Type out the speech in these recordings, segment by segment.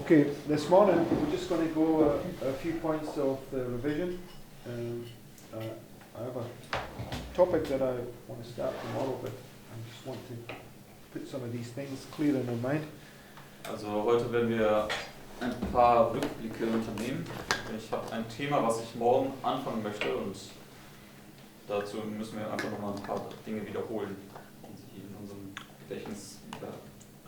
Okay, this morning we're just going to go a few points of revision. I have a topic that I want to start tomorrow, but I just want to put some of these things clear in our mind. Also heute werden wir ein paar Rückblicke unternehmen. Ich habe ein Thema, was ich morgen anfangen möchte, und dazu müssen wir einfach nochmal ein paar Dinge wiederholen und sie in unserem Gedächtnis wieder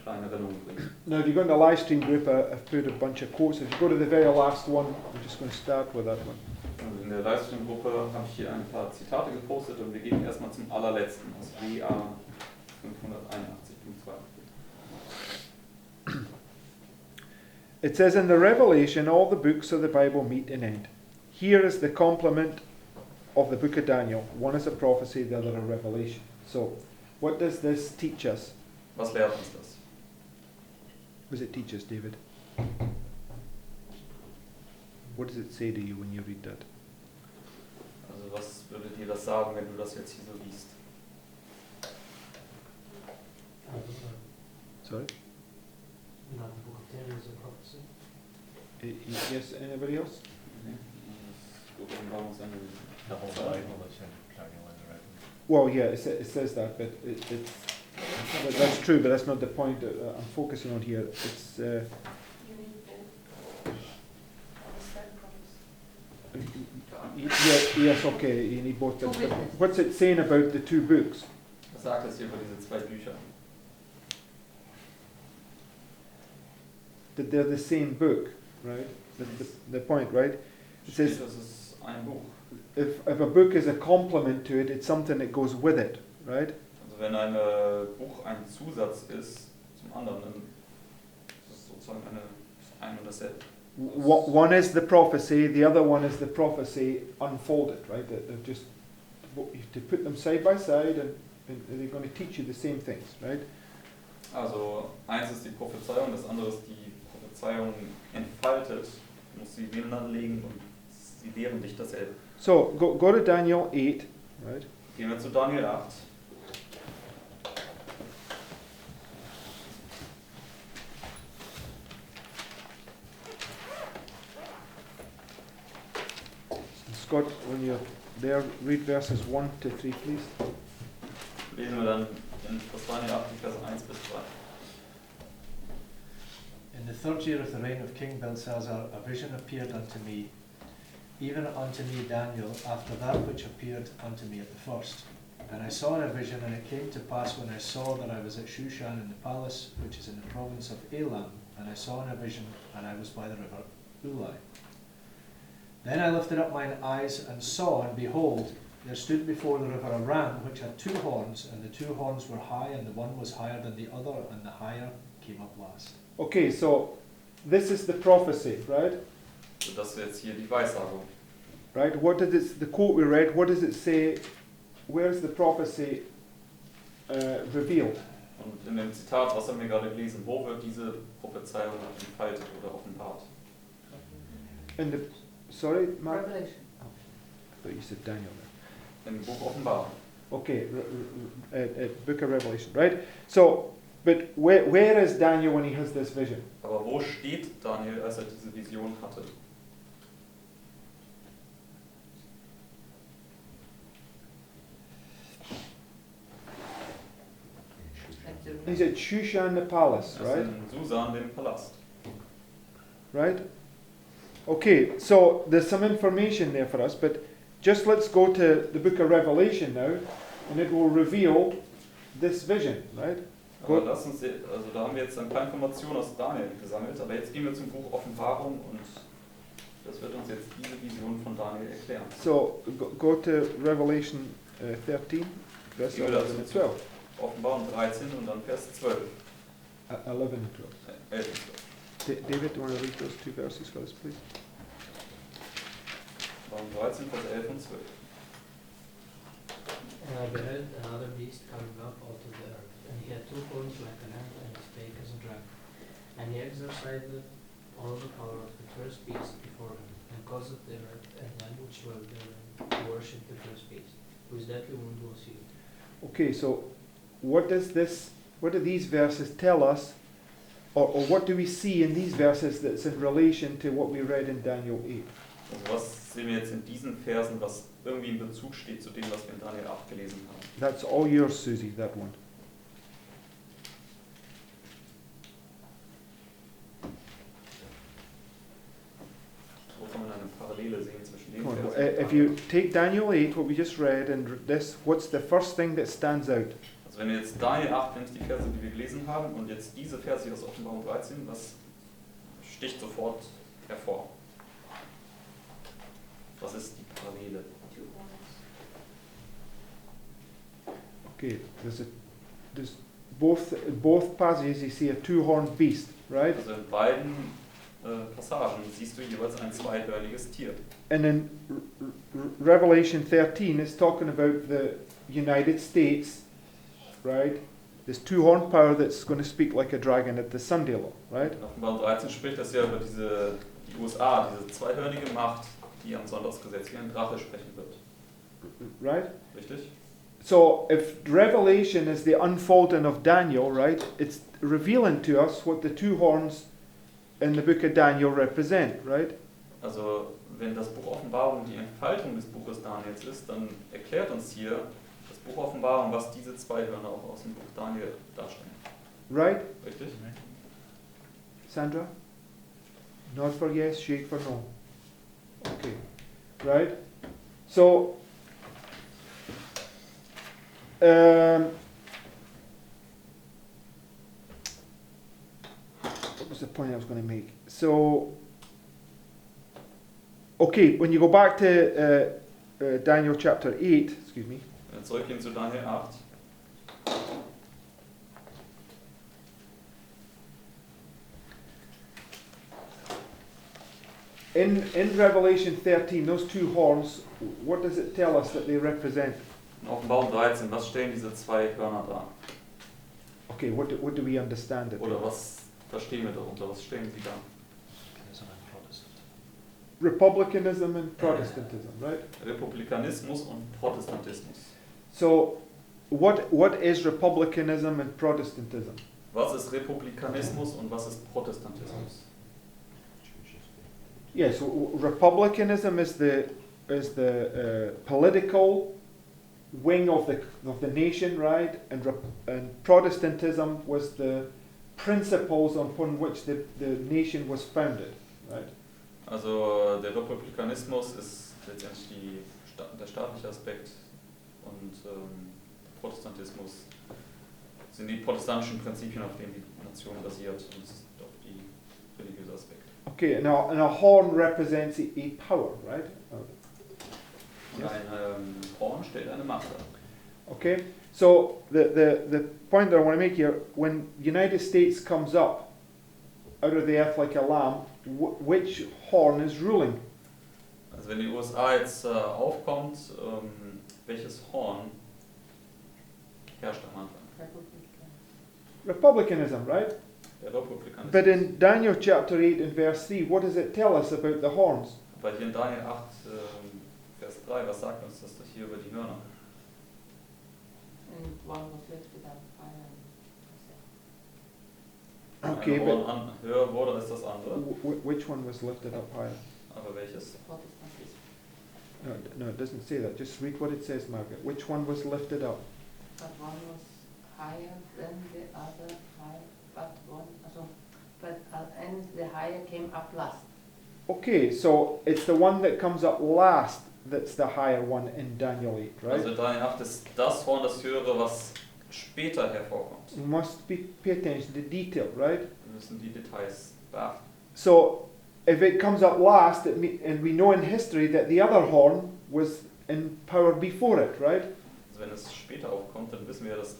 kleine Erinnerungen bringen. Now, if you go in the live stream group, I've put a bunch of quotes. If you go to the very last one, I'm just going to start with that one. Also in der Livestream-Gruppe habe ich hier ein paar Zitate gepostet und wir gehen erstmal zum allerletzten, aus WA 581.2. It says, in the Revelation, all the books of the Bible meet an end. Here is the complement of the book of Daniel. One is a prophecy, the other a revelation. So, what does this teach us? Was lehrt uns das? What does it teach us, David? What does it say to you when you read that? Also was würde dir das sagen, wenn du das jetzt hier so liest? Sorry? Not the book of Daniel is a prophecy. Yes, anybody else? Well, yeah, it says that, but that's true, but that's not the point that I'm focusing on here. It's yes, okay, you need both. But what's it saying about the two books? Was sagt es hier über diese zwei Bücher? That they're the same book, right? The point, right? It says Das ist ein Buch. if a book is a complement to it, it's something that goes with it, right? Also wenn ein Buch ein Zusatz ist zum anderen, dann ist es sozusagen ein und dasselbe. One is the prophecy, the other one is the prophecy unfolded, right? They're just, you have to put them side by side, and they're going to teach you the same things, right? Also eins ist die Prophezeiung, das andere ist die Prophezeiung entfaltet. Du musst sie nebeneinander legen und sie lehren dich dasselbe. So, go to Daniel 8, right? Gehen wir zu Daniel 8. Scott, when you're there, read verses 1 to 3, please. Lesen wir dann in Daniel 8, die Verse 1 bis 3. In the third year of the reign of King Belshazzar, a vision appeared unto me, even unto me Daniel, after that which appeared unto me at the first. And I saw in a vision, and it came to pass when I saw that I was at Shushan in the palace, which is in the province of Elam, and I saw in a vision, and I was by the river Ulai. Then I lifted up mine eyes and saw, and behold, there stood before the river a ram which had two horns, and the two horns were high, and the one was higher than the other, and the higher came up last. Okay, so this is the prophecy, right? So, das ist jetzt hier die Weissagung. Right? What did it, the quote we read, what does it say? Where's the prophecy revealed? Und in dem Zitat, was haben wir gerade gelesen, wo wird diese Prophezeiung entfaltet oder offenbart? In the, sorry, Mark? Revelation. Oh, I thought you said Daniel there. Im Buch Offenbarung. Okay, book of Revelation, right? So, but where is Daniel when he has this vision? Aber wo steht Daniel, als er diese Vision hatte? He's at Shushan the palace, Er ist right? in Susan, dem Palast. Right? Okay, so there's some information there for us, but just let's go to the book of Revelation now, and it will reveal this vision, right? Aber lass uns, also da haben wir jetzt ein paar Informationen aus Daniel gesammelt, aber jetzt gehen wir zum Buch Offenbarung und das wird uns jetzt diese Vision von Daniel erklären. So go to Revelation 13, verse 11 and 12. Offenbarung 13 und dann Vers 12. 11 and 12. 11 und 12. David, do you want to read those two verses for us, please? Offenbarung 13, Vers 11 und 12. And I beheld another beast coming up out of the earth, and he had two horns like an ant, and he spake as a dragon. And he exercised all the power of the first beast before him, and caused the earth and them which dwell therein to worship the first beast, whose deadly wound was healed. Okay, so what do these verses tell us or what do we see in these verses that's in relation to what we read in Daniel 8? Also was sehen wir jetzt in diesen Versen, was irgendwie in Bezug steht zu dem, was wir in Daniel 8 gelesen haben? That's all yours, Susie, that one. Wo kann man eine Parallele sehen zwischen den Come on, Versen? if you take Daniel 8, what we just read, and this, what's the first thing that stands out? Also wenn du jetzt Daniel 8 nimmst, die Verse, die wir gelesen haben, und jetzt diese Verse hier aus Offenbarung 13, was sticht sofort hervor? Was ist die Parallele? Okay, there's both passages you see a two-horned beast, right? Also in beiden Passagen siehst du jeweils ein zweihörniges Tier. And in Revelation 13 is talking about the United States, right? This two-horned power that's going to speak like a dragon at the Sunday law, right? In Offenbarung 13 spricht das ja über die USA, diese zweihörnige Macht, die am Sonntagsgesetz wie ein Drache sprechen wird. Right? Richtig? So if Revelation is the unfolding of Daniel, right? It's revealing to us what the two horns in the book of Daniel represent, right? Also wenn das Buch Offenbarung die Entfaltung des Buches Daniels ist, dann erklärt uns hier das Buch Offenbarung, was diese zwei Hörner auch aus dem Buch Daniel darstellen. Right? Richtig? Sandra? Nod for yes, shake for no. Okay. Right? So, what was the point I was going to make? So, okay, when you go back to Daniel chapter 8, excuse me. Wenn wir zurückgehen zu Daniel 8. In Revelation 13, those two horns, what does it tell us that they represent? In Offenbarung 13, was stellen diese zwei Hörner dar? Okay, what do we understand it? Oder was verstehen wir darunter? Was stellen sie dar? Republicanism and Protestantism, right? Republikanismus und Protestantismus. So, what is republicanism and Protestantism? Was ist Republikanismus und was ist Protestantismus? Yes, republicanism is the political wing of the nation, right? And Protestantism was the principles upon which the nation was founded, right? Also der Republikanismus ist letztendlich der staatliche Aspekt und Protestantismus sind die protestantischen Prinzipien, auf denen die Nation basiert, und das ist doch die religiöse Aspekt. Okay, and a horn represents a power, right? Und ein Horn stellt eine Macht dar. Okay, so the point that I want to make here, when United States comes up out of the earth like a lamb, which horn is ruling? Also wenn die USA jetzt aufkommt, welches Horn herrscht am Anfang? Republicanism, right? Der Republikanismus. But in Daniel chapter 8 and verse 3, what does it tell us about the horns? Weil hier in Daniel 8, Vers 3, was sagt uns das hier über die Hörner? And one was lifted up higher. Okay, Ein but Horn höher wurde als das andere. which one was lifted up higher? Aber welches? Protestantism. No, it doesn't say that. Just read what it says, Margaret. Which one was lifted up? But one was higher than the other high, but one, and the higher came up last. Okay, so it's the one that comes up last that's the higher one in Daniel 8, right? Also Daniel 8 ist das Horn, das höhere, was später hervorkommt. You must pay attention to detail, right? Wir müssen die Details beachten. So if it comes up last, and we know in history that the other horn was in power before it, right? Also wenn es später aufkommt, dann wissen wir, dass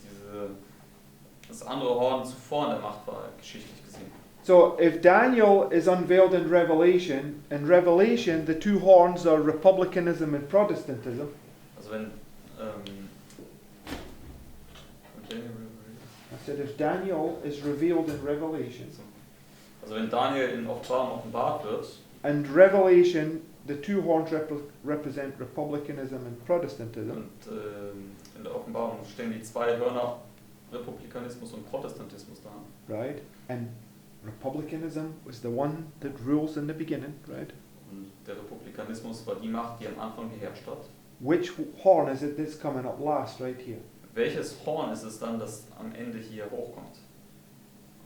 das andere Horn zuvor in der Macht war, geschichtlich gesehen. So if Daniel is unveiled in Revelation the two horns are republicanism and Protestantism. Also wenn I said if Daniel is revealed in Revelation, also wenn Daniel in Offenbarung offenbart wird, and Revelation the two horns represent republicanism and Protestantism. und in der Offenbarung stellen die zwei Hörner Republikanismus und Protestantismus dar. Right? And Republicanism was the one that rules in the beginning, right? Und der Republikanismus war die Macht, die am Anfang geherrscht hat. Which horn is it that's coming up last right here? Welches Horn ist es dann, das am Ende hier hochkommt?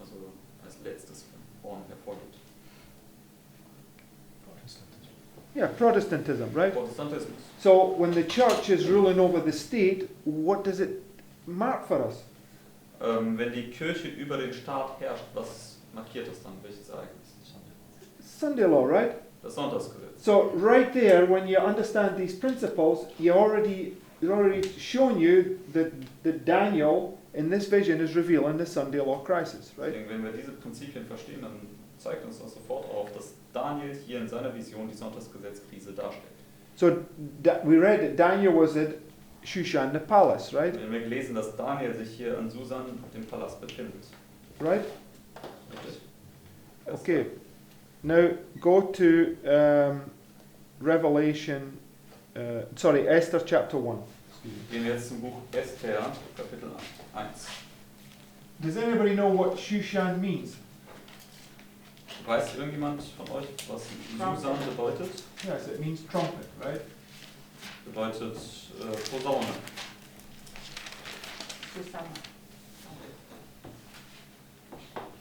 Also als letztes Horn hervorgeht. Yeah, Protestantism, right? Protestantismus. So when the church is ruling over the state, what does it mark for us? Wenn die Kirche über den Staat herrscht, was markiert das dann? Welches Ereignis? Sunday law, right? Das Sonntagsgesetz. So right there, when you understand these principles, it's already shown you that Daniel in this vision is revealing the Sunday law crisis, right? Deswegen, wenn wir diese Prinzipien verstehen, dann zeigt uns das sofort auf, dass Daniel hier in seiner Vision die Sonntagsgesetzkrise darstellt. So we read that Daniel was at Shushan, the palace, right? Wir haben gelesen, dass Daniel sich hier an Susan, dem Palast, befindet. Right? Richtig? Okay. Now go to Revelation. Esther chapter 1. Gehen wir jetzt zum Buch Esther, Kapitel 1. Does anybody know what Shushan means? Weiß irgendjemand von euch, was Susan bedeutet? Yes, it means trumpet, right? Bedeutet Posaune. Zusammen.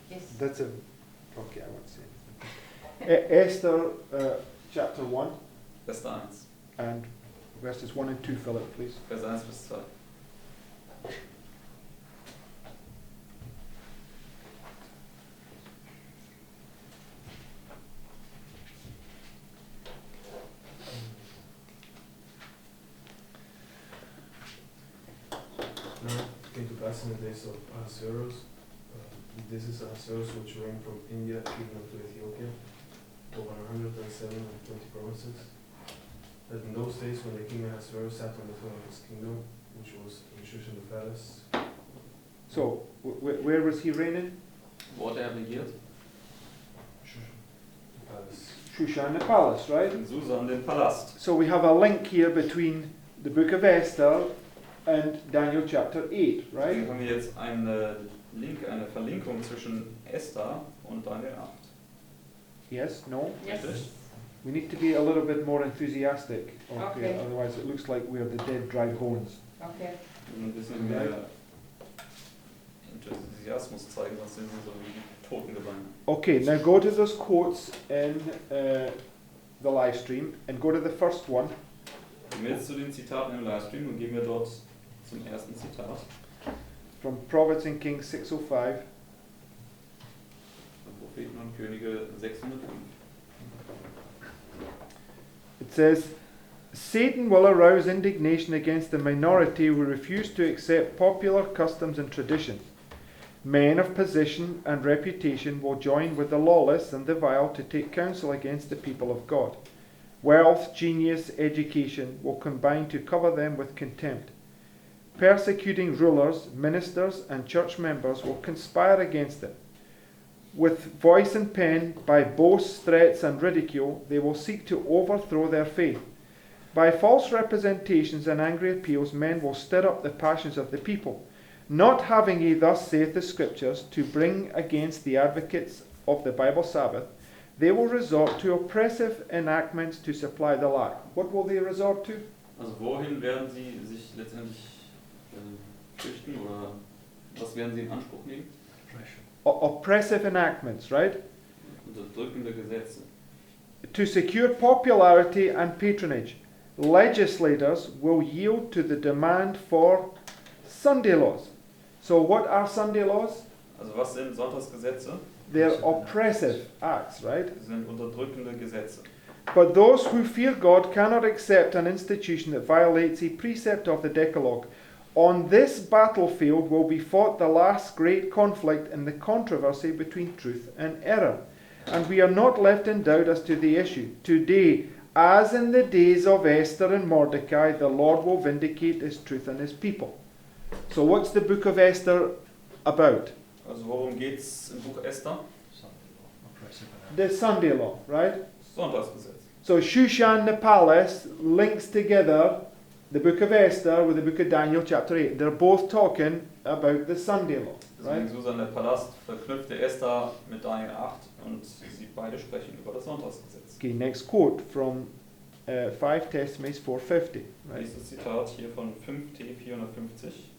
Yes. That's a. Okay, I won't say anything. Esther chapter 1 Esther 1, and verses 1 and 2, Philip, please. Vers 1 bis 2. Now it came to pass in the days of Ahasuerus. This is Ahasuerus which reigned from India, kingdom to Ethiopia, over 120 provinces. That in those days when the king Ahasuerus sat on the throne of his kingdom, which was in Shushan the palace. So, where was he reigning? Wo hat regiert? Shushan the palace. Shushan the palace, right? In Susan, den Palast. So we have a link here between the book of Esther and Daniel chapter 8, right? Deswegen haben wir jetzt eine Verlinkung zwischen Esther und Daniel 8. Yes? No? Yes. Richtig? We need to be a little bit more enthusiastic. Okay. Otherwise it looks like we are the dead, dry bones. Okay. Ein bisschen mehr Enthusiasmus zeigen, sonst sind wir so wie die Totengebeine. Okay, now go to those quotes in the live stream and go to the first one. Gehen wir jetzt zu den Zitaten im Livestream und gehen wir dort zum ersten Zitat. From Prophets and Kings 605. Von Propheten und Könige 605. It says, Satan will arouse indignation against the minority who refuse to accept popular customs and traditions. Men of position and reputation will join with the lawless and the vile to take counsel against the people of God. Wealth, genius, education will combine to cover them with contempt. Persecuting rulers, ministers, and church members will conspire against them. With voice and pen, by boasts, threats, and ridicule, they will seek to overthrow their faith. By false representations and angry appeals, men will stir up the passions of the people. Not having ye, thus saith the Scriptures, to bring against the advocates of the Bible Sabbath, they will resort to oppressive enactments to supply the lack. What will they resort to? Also wohin werden sie sich letztendlich flüchten oder was werden sie in Anspruch nehmen? Oppressive enactments, right? Unterdrückende Gesetze. To secure popularity and patronage, legislators will yield to the demand for Sunday laws. So what are Sunday laws? Also was sind Sonntagsgesetze? They're oppressive acts, right? Das sind unterdrückende Gesetze. But those who fear God cannot accept an institution that violates a precept of the Decalogue. On this battlefield will be fought the last great conflict in the controversy between truth and error. And we are not left in doubt as to the issue. Today, as in the days of Esther and Mordecai, the Lord will vindicate his truth and his people. So what's the book of Esther about? Also worum geht's im Buch Esther? The Sunday law, right? Sonntagsgesetz. So Shushan the palace links together the book of Esther with the book of Daniel chapter 8. They're both talking about the Sunday law, right? Deswegen Susan, der Palast, verknüpfte Esther mit Daniel 8 und sie beide sprechen über das Sonntagsgesetz. Okay, next quote from 5 Testimonies 450, right? Nächstes Zitat hier von 5T 450.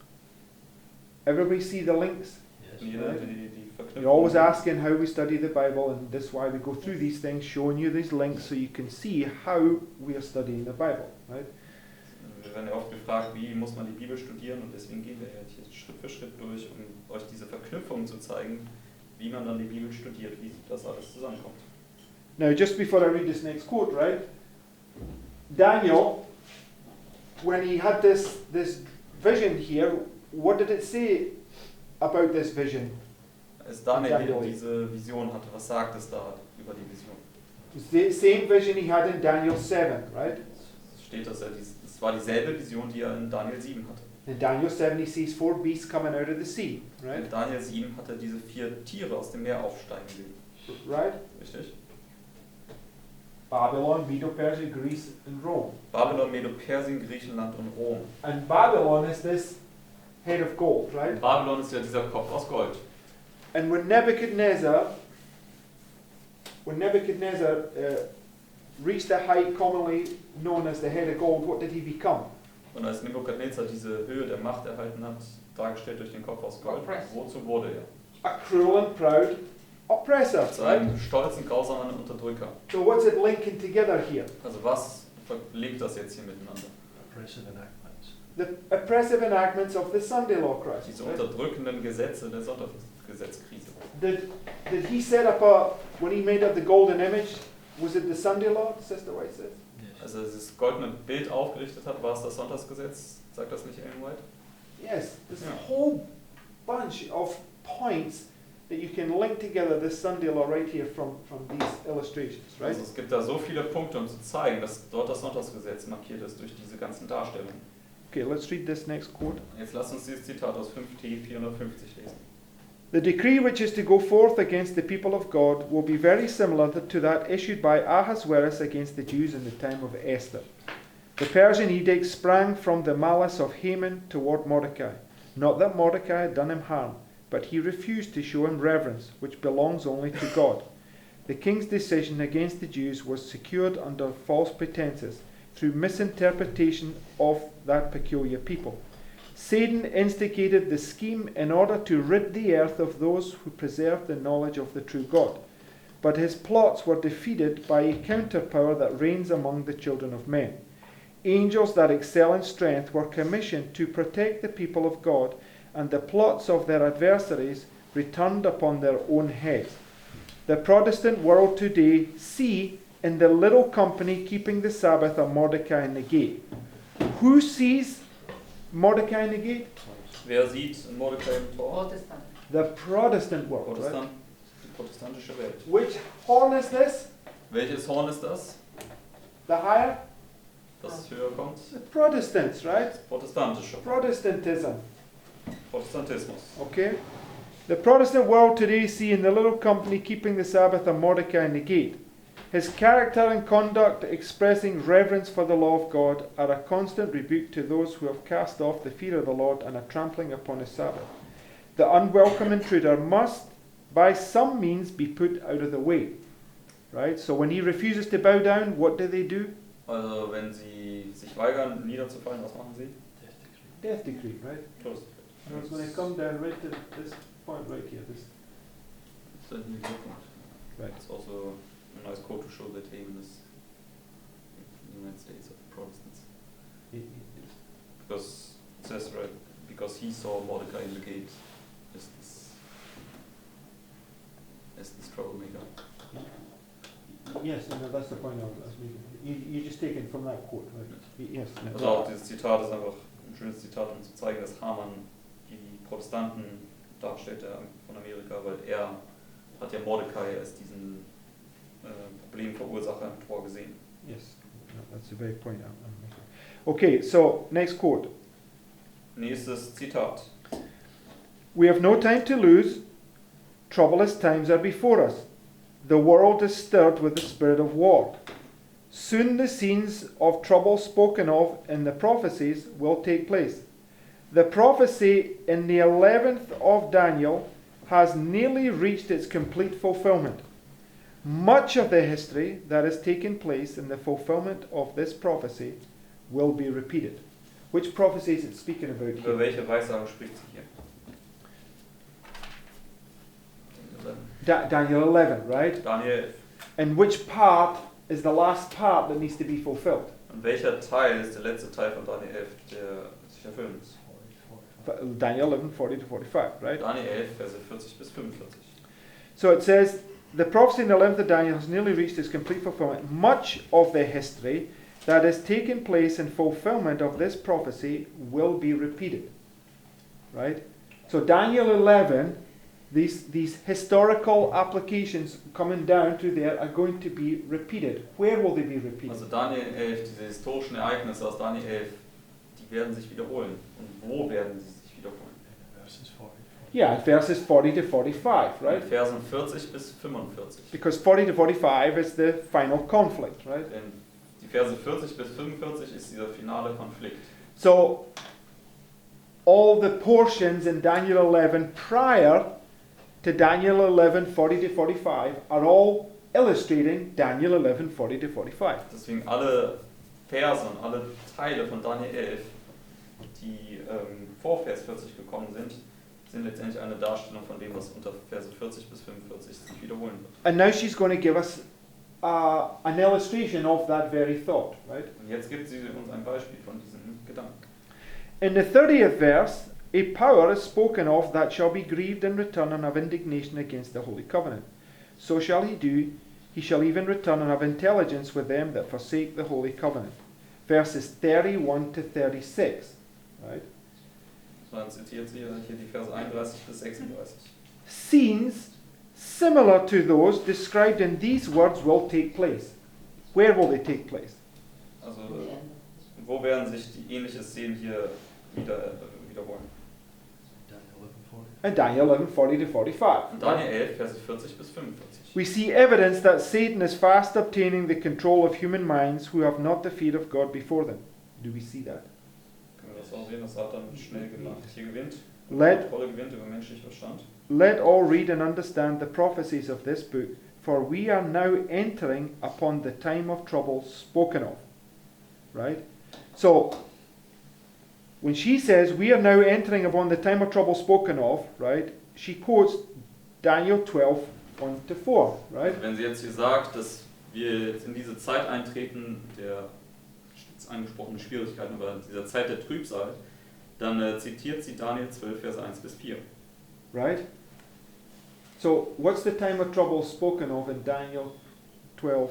Everybody see the links? Yes. Jeder, Right. die Verknüpfung. You're always asking how we study the Bible, and this is why we go through these things, showing you these links so you can see how we are studying the Bible, right? Wir werden ja oft gefragt, wie muss man die Bibel studieren, und deswegen gehen wir jetzt hier Schritt für Schritt durch, um euch diese Verknüpfung zu zeigen, wie man dann die Bibel studiert, wie das alles zusammenkommt. Now, just before I read this next quote, right? Daniel, when he had this vision here, what did it say about this vision? Als Daniel Daniel. diese Vision hatte, was sagt es da über die Vision? It's the same vision he had in Daniel 7, right? Es steht, dass es war dieselbe Vision, die er in Daniel 7 hatte. In Daniel 7, he sees 4 beasts coming out of the sea, right? In Daniel 7 hat er diese 4 Tiere aus dem Meer aufsteigen sehen. Right? Richtig? Babylon, Medo-Persia, Greece, and Rome. Babylon, Medo-Persien, Griechenland und Rom. And Babylon is this head of gold, right? Babylon ist ja dieser Kopf aus Gold. And when Nebuchadnezzar reached the height commonly known as the head of gold, what did he become? Und als Nebukadnezar diese Höhe der Macht erhalten hat, dargestellt durch den Kopf aus Gold, Oppressed. wozu wurde er? A cruel and proud oppressor, Zu right? einem stolzen, grausamen Unterdrücker. So what's it linking together here? Also was verlinkt das jetzt hier miteinander? Oppressive enactments. The oppressive enactments of the Sunday law crisis. Diese Right? unterdrückenden Gesetze der Sonntagsgesetzkrise. Did he set up a, when he made up the golden image, was it the Sunday law, Sister White says? Yes. Als er dieses goldene Bild aufgerichtet hat, war es das Sonntagsgesetz? Sagt das nicht Ellen White? Yes, there's Yeah. a whole bunch of points that you can link together this Sunday law right here from these illustrations, right? Also es gibt da so viele Punkte, um zu zeigen, dass dort das Sonntagsgesetz markiert ist durch diese ganzen Darstellungen. Okay, let's read this next quote. Jetzt lasst uns dieses Zitat aus 5T 450 lesen. The decree which is to go forth against the people of God will be very similar to that issued by Ahasuerus against the Jews in the time of Esther. The Persian edict sprang from the malice of Haman toward Mordecai. Not that Mordecai had done him harm, but he refused to show him reverence, which belongs only to God. The king's decision against the Jews was secured under false pretenses, through misinterpretation of that peculiar people. Satan instigated the scheme in order to rid the earth of those who preserved the knowledge of the true God. But his plots were defeated by a counterpower that reigns among the children of men. Angels that excel in strength were commissioned to protect the people of God, and the plots of their adversaries returned upon their own heads. The Protestant world today see in the little company keeping the Sabbath a Mordecai in the gate. Who sees Mordecai in the gate? Wer sieht Mordecai im Tor? Protestant. The Protestant world. Right? Protestant, die protestantische Welt. Which horn is this? Welches Horn ist das, The higher? das höher kommt? The Protestants, right? Das protestantische. Protestantism. Protestantismus. Okay? The Protestant world today see in the little company keeping the Sabbath a Mordecai in the gate. His character and conduct expressing reverence for the law of God are a constant rebuke to those who have cast off the fear of the Lord and are trampling upon his Sabbath. The unwelcome intruder must by some means be put out of the way. Right? So when he refuses to bow down, what do? Also wenn sie sich weigern, niederzufallen, was machen sie? Death decree, right? Todesdekret. And it's going to come down right to this point right here. This, Das ist ein Punkt. right. It's also a nice quote to show that Haman is in the United States of Protestants. Because it says, right, because he saw Mordecai in the gate as this troublemaker. Yes, no, that's the point I was making. You just taken from that quote, right? Yes. no. Also auch dieses Zitat ist einfach ein schönes Zitat, um zu zeigen, dass Haman die Protestanten darstellt von Amerika, weil er hat ja Mordecai als diesen Problemverursacher im Tor gesehen. Yes, no, that's the very point I'm making. Okay, so next quote. Nächstes Zitat. We have no time to lose. Troublous times are before us. The world is stirred with the spirit of war. Soon the scenes of trouble spoken of in the prophecies will take place. the prophecy in the 11th of Daniel has nearly reached its complete fulfillment. Much of the history that has taken place in the fulfillment of this prophecy will be repeated. Which prophecy is it speaking about Über here? welche Weissage spricht sie hier? Daniel 11, right? Daniel 11. And which part is the last part that needs to be fulfilled? Und welcher Teil ist der letzte Teil von Daniel 11, der sich erfüllen muss? Daniel 11, 40 to 45, right? Daniel 11, Verse 40 bis 45. So it says, the prophecy in the 11th of Daniel has nearly reached its complete fulfillment. Much of the history that has taken place in fulfillment of this prophecy will be repeated. Right? So Daniel 11, these historical applications coming down through there are going to be repeated. Where will they be repeated? Also Daniel 11, diese historischen Ereignisse aus Daniel 11, die werden sich wiederholen. Und wo werden sie sich wiederholen? Verses 40. Yeah, verses 40 to 45, right? In Versen 40 bis 45. Because 40 to 45 is the final conflict, right? Denn die Verse 40 bis 45 ist dieser finale Konflikt. So, all the portions in Daniel 11 prior to Daniel 11, 40 to 45 are all illustrating Daniel 11, 40 to 45. Deswegen alle Verse und alle Teile von Daniel 11, die vor Vers 40 gekommen sind, sind letztendlich eine Darstellung von dem, was unter Verse 40 bis 45 sich wiederholen wird. And now she's going to give us an illustration of that very thought, right? Und jetzt gibt sie uns ein Beispiel von diesem Gedanken. In the 30th verse, a power is spoken of that shall be grieved in return and have indignation against the Holy Covenant. So shall he do, he shall even return and have intelligence with them that forsake the Holy Covenant. Verses 31 to 36, right? Dann zitiert sie hier die Verse 31 bis 36. Scenes similar to those described in these words will take place. Where will they take place? Also, wo werden sich die ähnliche Szenen hier wiederholen? Daniel 11, 40. In Daniel 11, 40 to 45. In Daniel 11, Verse 40 bis 45. We see evidence that Satan is fast obtaining the control of human minds who have not the fear of God before them. Do we see that? Können wir das auch sehen, dass Satan schnell gemacht hier gewinnt, Let, Kontrolle gewinnt über menschlichen Verstand? let all read and understand the prophecies of this book, for we are now entering upon the time of trouble spoken of. Right? So, when she says we are now entering upon the time of trouble spoken of, right, she quotes Daniel 12, 1 to 4, right? Wenn sie jetzt hier sagt, dass wir jetzt in diese Zeit eintreten, der jetzt angesprochenen Schwierigkeiten, aber in dieser Zeit der Trübsal, dann zitiert sie Daniel 12, Verse 1 bis 4. Right? So, what's the time of trouble spoken of in Daniel 12,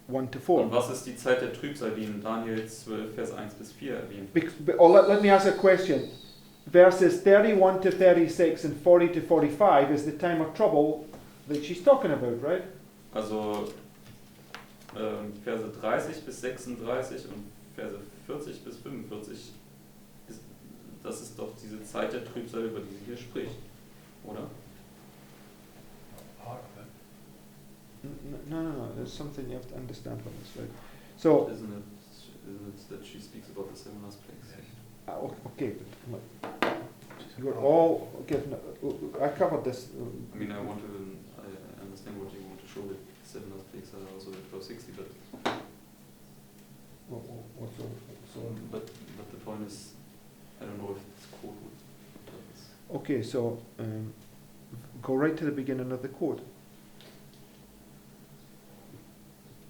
1 to 4? Und was ist die Zeit der Trübsal, die in Daniel 12, Vers 1 bis 4 erwähnt? Let me ask a question. Verses 31 to 36 and 40 to 45 is the time of trouble that she's talking about, right? Also Verse 30 bis 36 und Verse 40 bis 45, das ist doch diese Zeit der Trübsal, über die sie hier spricht, oder? Part of it. No. There's something you have to understand from this, right? So, Isn't it that she speaks about the seven last plagues? okay, but look, you're all given. I covered this. I mean, I understand what you want to show. The seven last plagues are also in 1260, but but the point is, I don't know if this quote would. Okay, so go right to the beginning of the quote.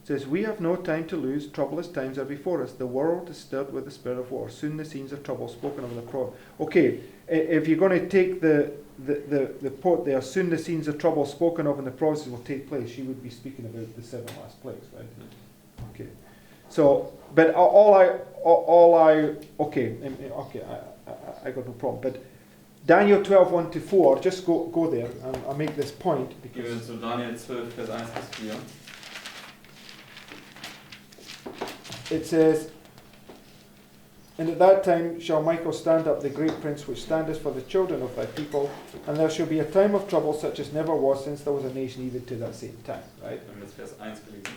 It says, we have no time to lose, troublous times are before us. The world is stirred with the spirit of war. Soon the scenes of trouble spoken of in the prophet. Okay, if you're going to take the quote there, soon the scenes of trouble spoken of in the prophecies will take place, she would be speaking about the seven last plagues, right? Okay. So, but I got no problem. But Daniel 12, 1 to 4, just go there and I'll make this point. Gehen wir zu Daniel 12, Vers 1 bis 4. It says, and at that time shall Michael stand up, the great prince which standeth for the children of thy people, and there shall be a time of trouble such as never was since there was a nation even to that same time. Right? Wir haben jetzt Vers 1 gelesen.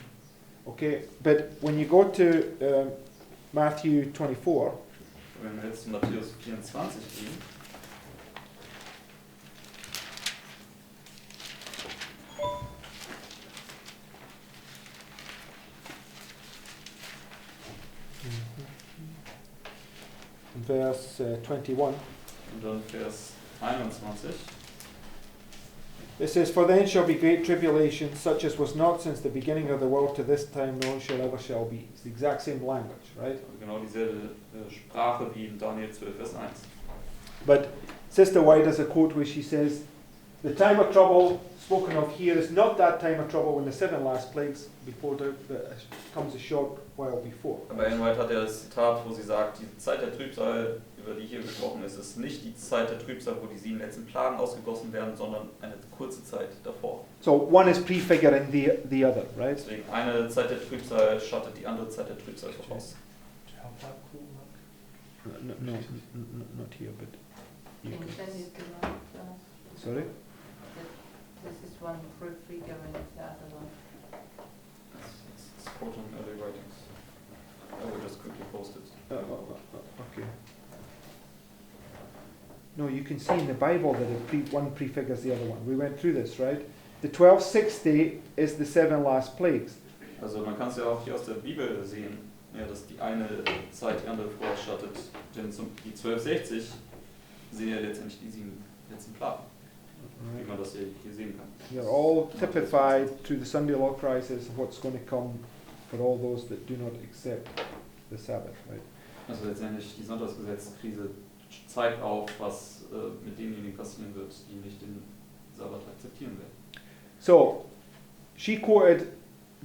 Okay, but when you go to Matthew 24, Wenn wir jetzt zu Matthäus 24 gehen, Verse 21. und dann Vers 21. It says, For then shall be great tribulation, such as was not since the beginning of the world to this time, nor shall ever shall be. It's the exact same language, right? Genau dieselbe Sprache wie in Daniel 12, Vers 1. But Sister White has a quote where she says, the time of trouble spoken of here is not that time of trouble when the 7 last plagues before comes a short while before. Aber Ellen White hat ja das Zitat, wo sie sagt, die Zeit der Trübsal, über die hier gesprochen ist, ist nicht die Zeit der Trübsal, wo die 7 letzten Plagen ausgegossen werden, sondern eine kurze Zeit davor. So one is prefiguring the other, right? Deswegen eine Zeit der Trübsal schattet die andere Zeit der Trübsal voraus. No, not here, but you Can you can. send it to us? Sorry? This is one prefiguring the other one. It's quoting early writings. I will just quickly post it. Okay. No, you can see in the Bible that one prefigures the other one. We went through this, right? The 1260 is the 7 last plagues. Also man kann es ja auch hier aus der Bibel sehen, ja, dass die eine Zeit die andere vorschattet. Denn die 1260 sind ja letztendlich die 7 letzten Plagen, wie man das hier sehen kann. They're all typified through the Sunday law crisis of what's going to come for all those that do not accept the Sabbath, right? Also letztendlich die Sonntagsgesetzkrise zeigt auf, was mit denjenigen passieren wird, die nicht den Sabbat akzeptieren werden. So, she quoted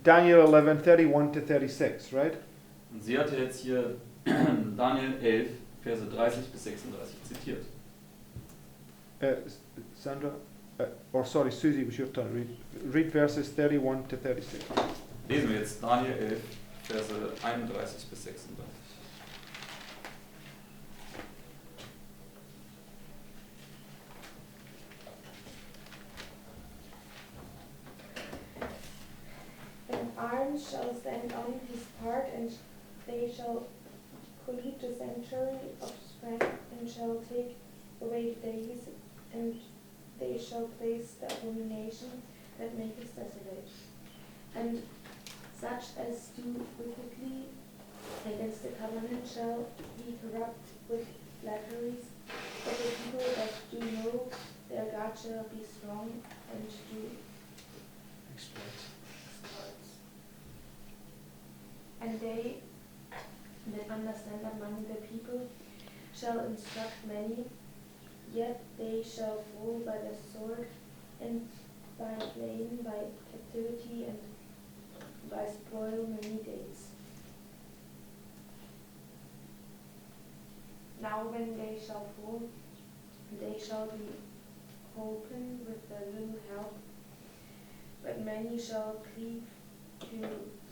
Daniel 11:31 to 36, right? Und sie hatte jetzt hier Daniel 11, Verse 30 bis 36 zitiert. Sandra, or sorry, Susie, was your turn. Read verses 31 to 36. Lesen wir jetzt Daniel 11, Verse 31 bis 36. And arms shall stand on his part, and they shall cleave the sanctuary of strength, and shall take away the days, and they shall place the abomination that maketh desolate. And such as do wickedly against the covenant shall be corrupt with flatteries, but the people that do know their God shall be strong and do exploits. And they that understand among the people shall instruct many, yet they shall fall by the sword, and by slain, by captivity, and by spoil many days. Now when they shall fall, they shall be holpen with a little help, but many shall cleave to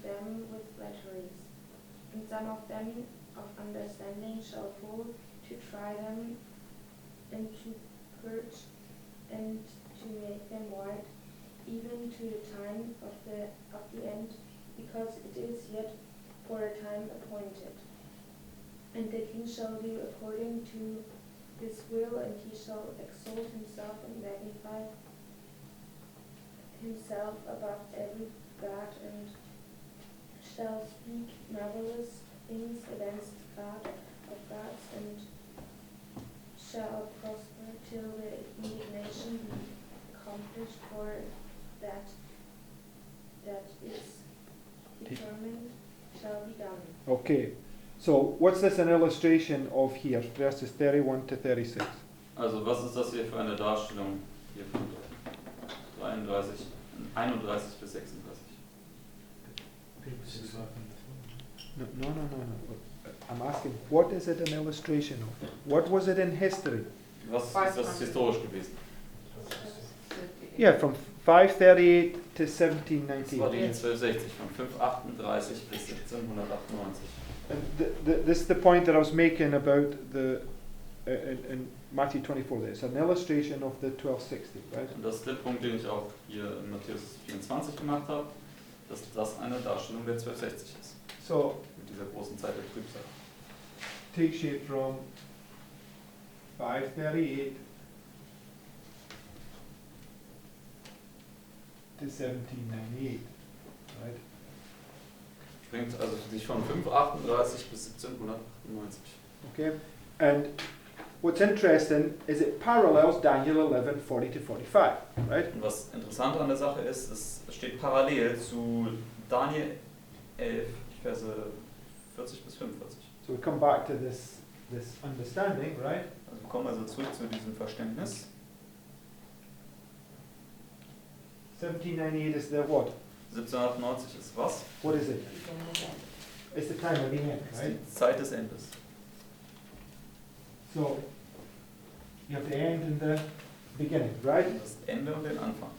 them with flatteries. And some of them of understanding shall fall to try them, and to purge, and to make them white, even to the time of the end, because it is yet for a time appointed. And the king shall do according to his will, and he shall exalt himself and magnify himself above every god, and shall speak marvelous things against God of gods, and shall prosper till the indignation be accomplished, for that is determined shall be done. Okay, so what's this an illustration of here? Verses 31 to 36. Also was ist das hier für eine Darstellung hier von 31 bis 36? No. I'm asking, what is it an illustration of? What was it in history? Was ist das historisch gewesen? Yeah, from 538 to Das war 1798. die 1260, von 538 bis 1798. And this is the point that I was making about the in Matthew 24. There, it's an illustration of the 1260, right? Und das ist der Punkt, den ich auch hier in Matthäus 24 gemacht habe, dass das eine Darstellung der 1260 ist. So Mit dieser großen Zeit der Trübsal. takes you from 538 to 1798, right? Bringt also sich von 538 bis 1798. Okay, and what's interesting is it parallels Daniel 11:40 to 45, right? Und was interessant an der Sache ist, es steht parallel zu Daniel 11, Verse 40 bis 45. So we come back to this understanding, right? Also wir kommen also zurück zu diesem Verständnis. 1798 is the what? 1798 ist was? What is it? It's the time of the end, Das ist right? die Zeit des Endes. So you have the end and the beginning, right? Das Ende und den Anfang.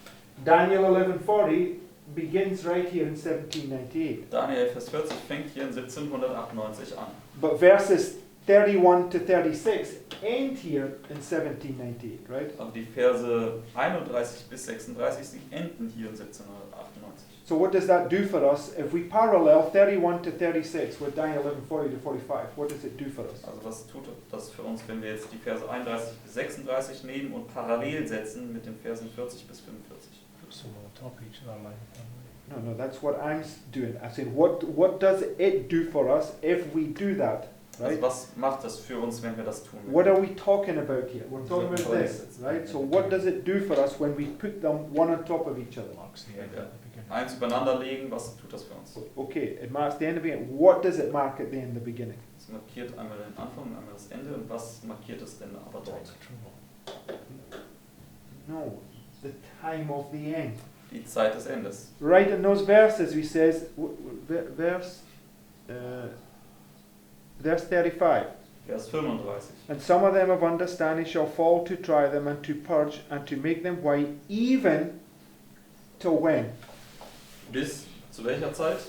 Daniel 11:40 begins right here in 1798. Daniel Vers 40 fängt hier in 1798 an. But verses 31 to 36 end here in 1798, right? Aber die Verse 31 bis 36, sie enden hier in 1798. So what does that do for us if we parallel 31 to 36 with Daniel 11:40 to 45? What does it do for us? Also was tut das für uns, wenn wir jetzt die Verse 31 bis 36 nehmen und parallel setzen mit den Versen 40 bis 45? Put some on top of each other line. No, that's what I'm doing. I said, what does it do for us if we do that? Also Right? was macht das für uns, wenn wir das tun? What are we talking about here? We're talking about this, right? So what does it do for us when we put them one on top of each other? Marks the end at the beginning. Eins übereinander legen, was tut das für uns? Okay, it marks the end of the beginning. What does it mark at the end of the beginning? Es markiert einmal den Anfang und einmal das Ende. Und was markiert es denn aber dort? No, the time of the end. Die Zeit des Endes. Right in those verses, he says, verse 35. Vers 35. And some of them of understanding shall fall to try them and to purge and to make them white, even till when? Bis zu welcher Zeit?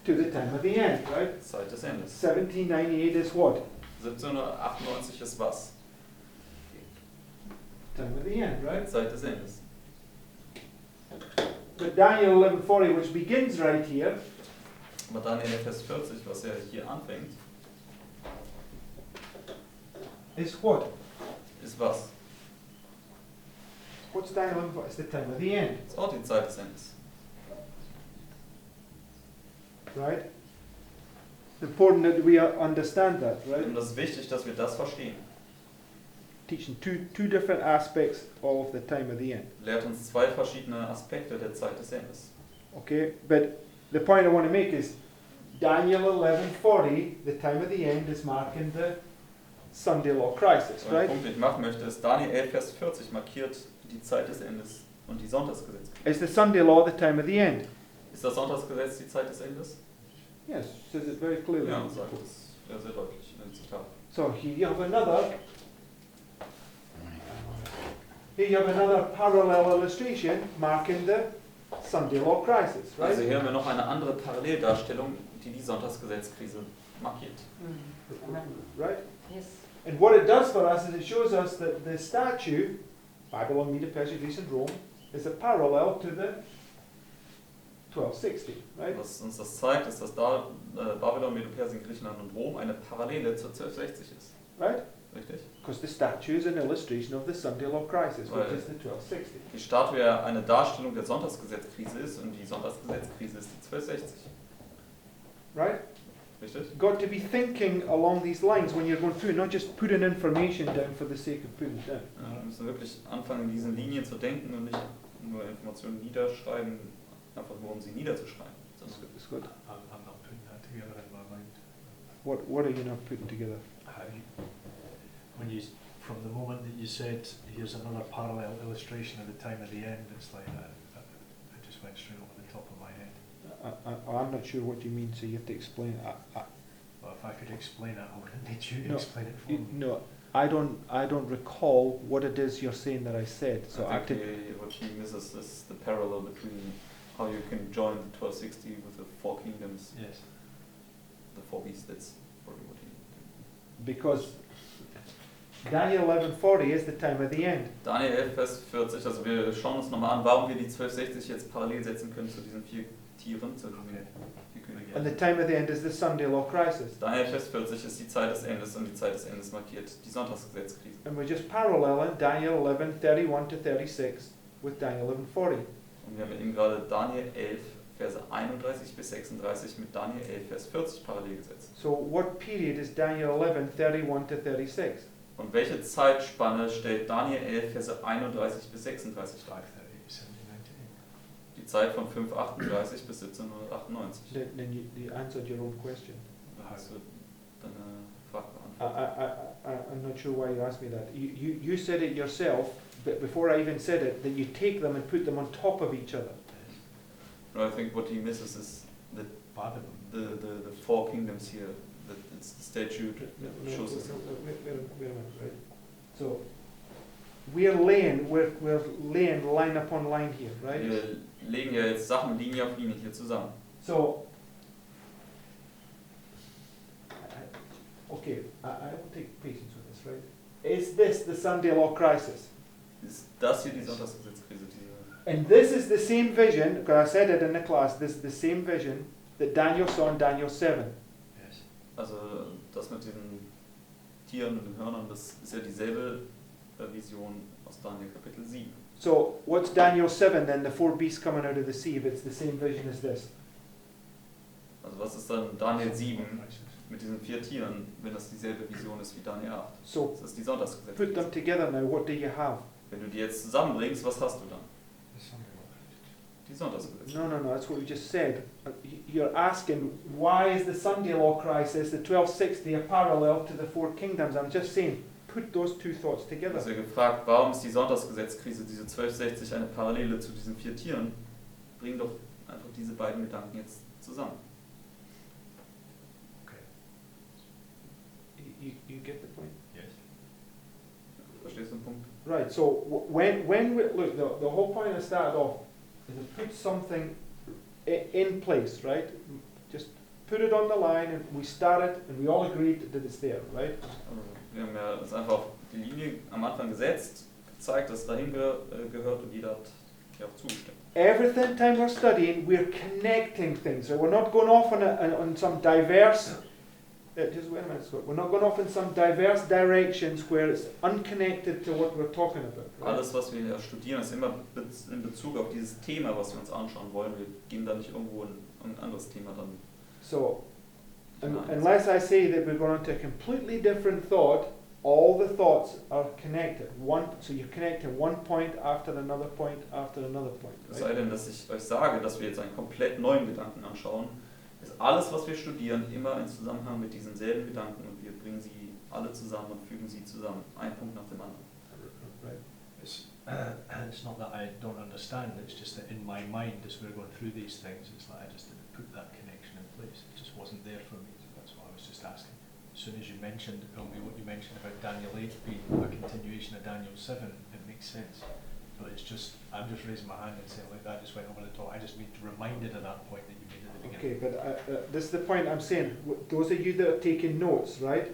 To the time of the end, right? Zeit des Endes. 1798 is what? 1798 ist was? Time of the end, right? Zeit des Endes. But Daniel 11:40, which begins right here, Aber Daniel Vers 40, was ja hier anfängt, is what? ist was? What's Daniel 11:40? It's the time of the end, Ist auch die Zeit des Endes. right? Important that we understand that, right? Und das ist wichtig, dass wir das verstehen. Teaching two different aspects of the time of the end. Lehrt uns zwei verschiedene Aspekte der Zeit des Endes. Okay, but the point I want to make is Daniel 11:40, the time of the end, is marking the Sunday law crisis, Der right? Punkt, den ich machen möchte, ist Daniel 11, Vers 40 markiert die Zeit des Endes und die Sonntagsgesetz. Is the Sunday law the time of the end? Ist das Sonntagsgesetz die Zeit des Endes? Yes, says it very clearly. Ja, und sagt es sehr, sehr deutlich in dem Zitat. So here you have another parallel illustration marking the Sunday law crisis, right? Also hier haben wir noch eine andere Paralleldarstellung, die die Sonntagsgesetzkrise markiert. Right? Yes. And what it does for us is it shows us that the statue, Babylon, Media, Persia, Greece and Rome, is a parallel to the 1260, right? Was uns das zeigt, ist, dass da Babylon, Medo-Persien, Griechenland und Rom eine Parallele zur 1260 ist. Right? Richtig? Because the statue is an illustration of the Sunday law crisis, which Right. is the 1260. Die Statue ja eine Darstellung der Sonntagsgesetzkrise ist und die Sonntagsgesetzkrise ist die 1260. Right? Richtig? You've got to be thinking along these lines when you're going through, not just putting information down for the sake of putting it down. Ja, wir müssen wirklich anfangen, in diesen Linien zu denken und nicht nur Informationen niederschreiben, einfach nur um sie niederzuschreiben. It's good. I'm not putting that together in my mind. What are you not putting together? When you, from the moment that you said, here's another parallel illustration of the time of the end, it's like that. It just went straight over the top of my head. I'm not sure what you mean, so you have to explain it. Well, if I could explain it, I would need you to No, explain it for me. No, I don't recall what it is you're saying that I said. So I think could. what he misses is the parallel between how you can join 1260 with the four kingdoms, Yes. the four beasts. That's probably what he. Because Daniel 11:40 is the time of the end. Daniel 11, Vers 40, also wir schauen uns nochmal an, warum wir die 1260 jetzt parallel setzen können zu diesen 4 Tieren, zu diesen 4 Königen. And the time of the end is the Sunday law crisis. Daniel Vers 40 ist die Zeit des Endes und die Zeit des Endes markiert die Sonntagsgesetzkrise. And we're just paralleling Daniel 11:31 to 36 with Daniel 11:40. Und wir haben eben gerade Daniel 11, Verse 31 bis 36 mit Daniel 11, Vers 40 parallel gesetzt. So what period is Daniel 11:31 to 36? Und welche Zeitspanne stellt Daniel 11, Verse 31 bis 36 dar? 5:30, 1798. Die Zeit von 538 bis 1798. Then you answered your own question. Da hast du deine Frage beantwortet. I'm not sure why you asked me that. You said it yourself, but before I even said it, that you take them and put them on top of each other. No, I think what he misses is the 4 kingdoms here. That it's the statute that shows us. Wait a minute, right? So we're laying line upon line here, right? Wir legen ja jetzt Sachen Linie auf Linie hier zusammen. So okay, I will take patience with this, right? Is this the Sunday law crisis? Ist das hier die Sonntagsgesetzkrise? And this is the same vision, because I said it in the class, this is the same vision that Daniel saw in Daniel 7. Yes. Also das mit den Tieren und den Hörnern, das ist ja dieselbe Vision aus Daniel Kapitel 7. So what's Daniel 7 then, the 4 beasts coming out of the sea, if it's the same vision as this? Also was ist dann Daniel 7 mit diesen 4 Tieren, wenn das dieselbe Vision ist wie Daniel 8? So Das ist die put them Sonntagsgesetzkrise. together now, what do you have? Wenn du die jetzt zusammenbringst, was hast du dann? The Sunday law. Die Sonntagsgesetzkrise. No, that's what we just said. You're asking, why is the Sunday law crisis, the 1260, a parallel to the 4 kingdoms? I'm just saying, put those 2 thoughts Du together. hast ja gefragt, warum ist die Sonntagsgesetzkrise, diese 1260, eine Parallele zu diesen 4 Tieren? Bring doch einfach diese beiden Gedanken jetzt zusammen. You get the point? Yes. Verstehst du den Punkt? Right, so when we, look, the whole point I started off is to put something in place, right? Just put it on the line and we started and we all agreed that it's there, right? Also wir haben ja das einfach auf die Linie am Anfang gesetzt, gezeigt, dass es dahin gehört und jeder hat ja auch zugestimmt. Every time we're studying, we're connecting things. Right? We're not going off on some diverse. Just wait a minute, Scott. We're not going off in some diverse directions where it's unconnected to what we're talking about. Right? Alles, was wir ja studieren, ist immer in Bezug auf dieses Thema, was wir uns anschauen wollen. Wir gehen da nicht irgendwo in ein anderes Thema dann. So, Nein. unless I say that we're going into a completely different thought, all the thoughts are connected. So you're connecting one point after another point after another point. Es Right? sei denn, dass ich euch sage, dass wir jetzt einen komplett neuen Gedanken anschauen, ist alles, was wir studieren, immer in Zusammenhang mit diesen selben Gedanken und wir bringen sie alle zusammen und fügen sie zusammen. Ein Punkt nach dem anderen. Right. It's not that I don't understand, it's just that in my mind, as we're going through these things, it's like I just didn't put that connection in place. It just wasn't there for me, so that's why I was just asking. As soon as you mentioned, what you mentioned about Daniel 8 being a continuation of Daniel 7, it makes sense. But it's just, I'm just raising my hand and saying, like, that just went over the top. I just need reminded of that point that you made at the beginning. Okay, but this is the point I'm saying. Those of you that are taking notes, right?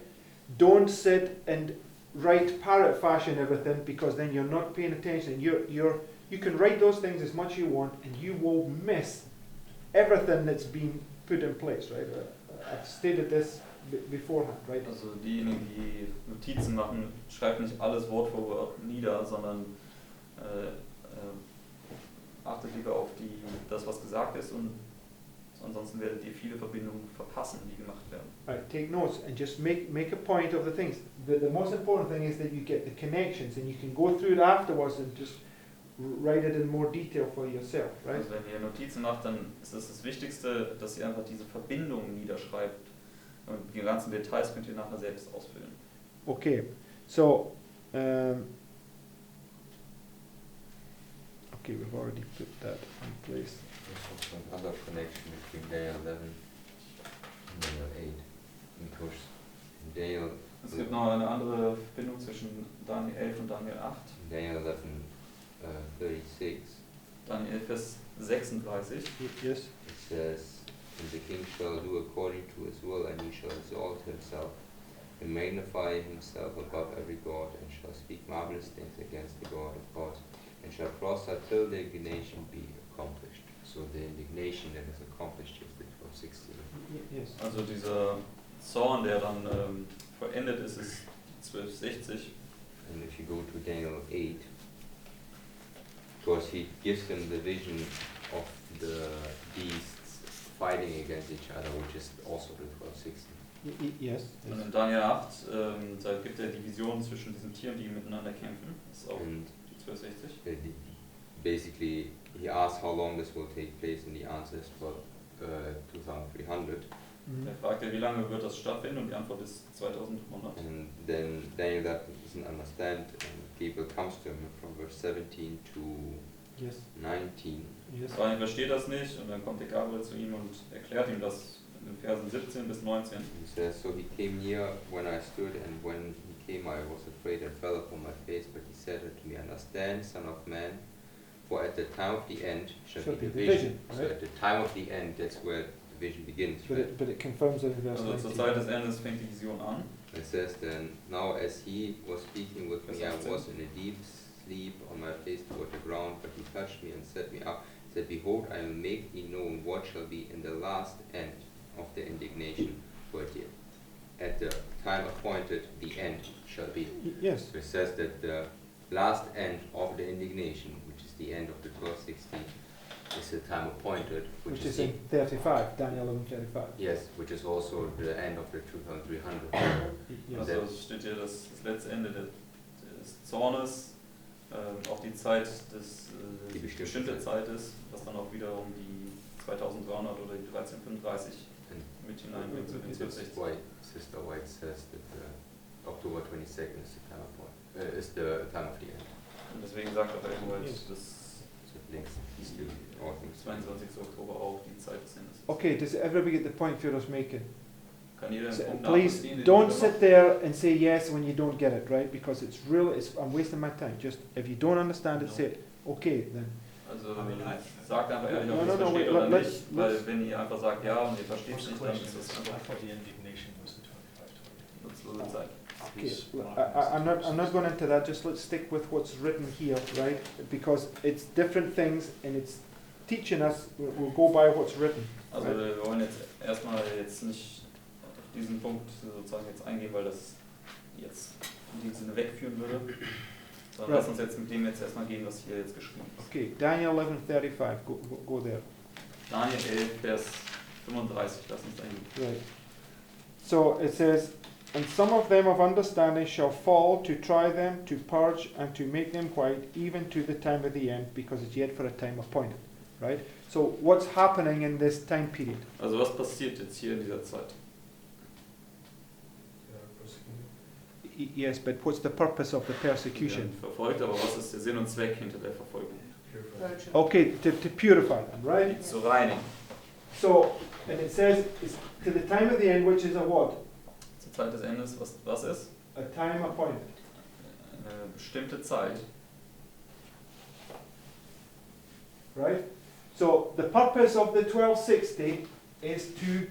Don't sit and write parrot fashion everything, because then you're not paying attention. You can write those things as much as you want, and you will miss everything that's been put in place, right? I've stated this beforehand, right? Also diejenigen, die Notizen machen, schreibt nicht alles Wort für Wort nieder, sondern achtet lieber auf das, was gesagt ist, und ansonsten werdet ihr viele Verbindungen verpassen, die gemacht werden. Right, take notes and just make a point of the things. The most important thing is that you get the connections, and you can go through it afterwards and just write it in more detail for yourself, right? Also wenn ihr Notizen macht, dann ist das Wichtigste, dass ihr einfach diese Verbindungen niederschreibt. Und die ganzen Details könnt ihr nachher selbst ausfüllen. Okay, so okay, we've already put that in place. There's also another connection between Daniel 11 and Daniel 8, because in Daniel, Es gibt noch eine andere Verbindung zwischen Daniel 11 und Daniel 8. Daniel 11, 36, Daniel 11, Vers 36. Yes. it says, "And the king shall do according to his will, and he shall exalt himself and magnify himself above every god, and shall speak marvelous things against the God of gods, and shall prosper till the indignation be accomplished. So the indignation that is accomplished is the 1260. Yes. Also dieser Zorn, der dann vollendet ist, ist 1260. And if you go to Daniel 8, because he gives them the vision of the beasts fighting against each other, which is also the 1260. Yes. Und in Daniel 8, da gibt er die Vision zwischen diesen Tieren, die miteinander kämpfen. Das ist auch And die 1260. basically, he asks how long this will take place, and the answer is for 2300. Er fragt ja, wie lange wird das stattfinden, und die Antwort ist 2100. And then Daniel doesn't understand, and Gabriel comes to him from verse 17 to Yes. 19. Yes. Daniel versteht das nicht, und dann kommt der Gabriel zu ihm und erklärt ihm das in den Versen 17 bis 19. He says, so he came near when I stood, and when he came I was afraid and fell upon my face, but he said unto me, understand, son of man, for at the time of the end shall be the vision. So right? at the time of the end, that's where the vision begins, But right? it confirms it in verse Also zur 19. Zeit des Endes fängt die Vision an. It says then, now as he was speaking with me, I was in a deep sleep on my face toward the ground, but he touched me and set me up, said, behold, I will make thee known what shall be in the last end of the indignation, for at the time appointed, the end shall be. Yes. So it says that the last end of the indignation, which is the end of the 1260, is the time appointed, Which is in 35, Daniel 11:35. yes, which is also the end of the 2300. Yes. Also es steht hier das letzte Ende des Zornes, auch die Zeit des Die bestimmte Zeit ist, was dann auch wiederum die 2300 oder die 1335 mit hineinbringt zu den That's 1260. why Sister White says that October 22nd is the time of is the time of the end. Und deswegen sagt auch Ellen White, Yes. dass So it links these two all things. 22. Oktober auch die Zeit des Endes ist. Okay, does everybody get the point Führer's making? Kann jeder den Punkt Please nachvollziehen, den don't Führer sit there and say yes when you don't get it, right? Because it's really, I'm wasting my time. Just if you don't understand it, say it. Okay, then. Also sagt einfach ehrlich, ob No, ihr no, es no, versteht wait, oder let's- nicht, weil wenn ihr einfach sagt ja und ihr versteht es What's the nicht, dann question? ist das I einfach thought the indignation was the 25, nutzlose Zeit. Okay, I'm not going into that. Just let's stick with what's written here, right? Because it's different things and it's teaching us. We'll go by what's written. Also wir wollen jetzt erstmal jetzt nicht auf diesen Punkt sozusagen jetzt eingehen, weil das jetzt in dem Sinne wegführen würde. Sondern Right. lass uns jetzt mit dem jetzt erstmal gehen, was hier jetzt geschrieben ist. Okay, Daniel 11:35. Go there. Daniel 11, Vers 35, lass uns eingehen. Right. So it says, and some of them of understanding shall fall to try them, to purge, and to make them white, even to the time of the end, because it's yet for a time appointed. Right? So what's happening in this time period? Also was passiert jetzt hier in dieser Zeit? Yes, but what's the purpose of the Die werden persecution? verfolgt, aber was ist der Sinn und Zweck hinter der Verfolgung? Virgin. Okay, to purify them, right? Die zu reinigen. So, and it says, it's to the time of the end, which is a what? Zur Zeit des Endes, was ist? A time appointed. Eine bestimmte Zeit. Right? So the purpose of the 1260 is to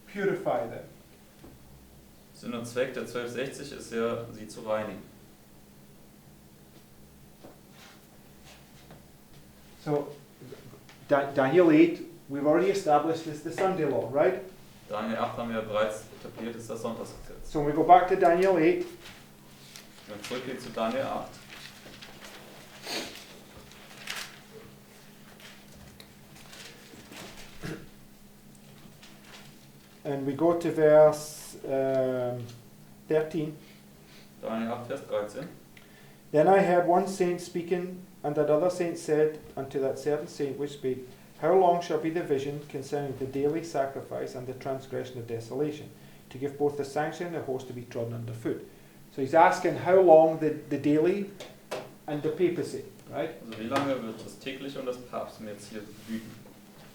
purify them. Sinn und Zweck der 1260 ist ja, sie zu reinigen. So Daniel 8, we've already established, is the Sunday law, right? Daniel 8 haben wir bereits etabliert, ist das Sonntagsgesetz. So when we go back to Daniel 8, Wenn wir zurückgehen zu Daniel 8, and we go to verse 13. Daniel 8, Vers 13. Then I heard one saint speaking, and that other saint said unto that certain saint which spake, How long shall be the vision concerning the daily sacrifice and the transgression of desolation, to give both the sanction and the host to be trodden under foot? So he's asking how long the daily and the papacy, right? Also wie lange wird das tägliche und das Papsttum jetzt hier wüten?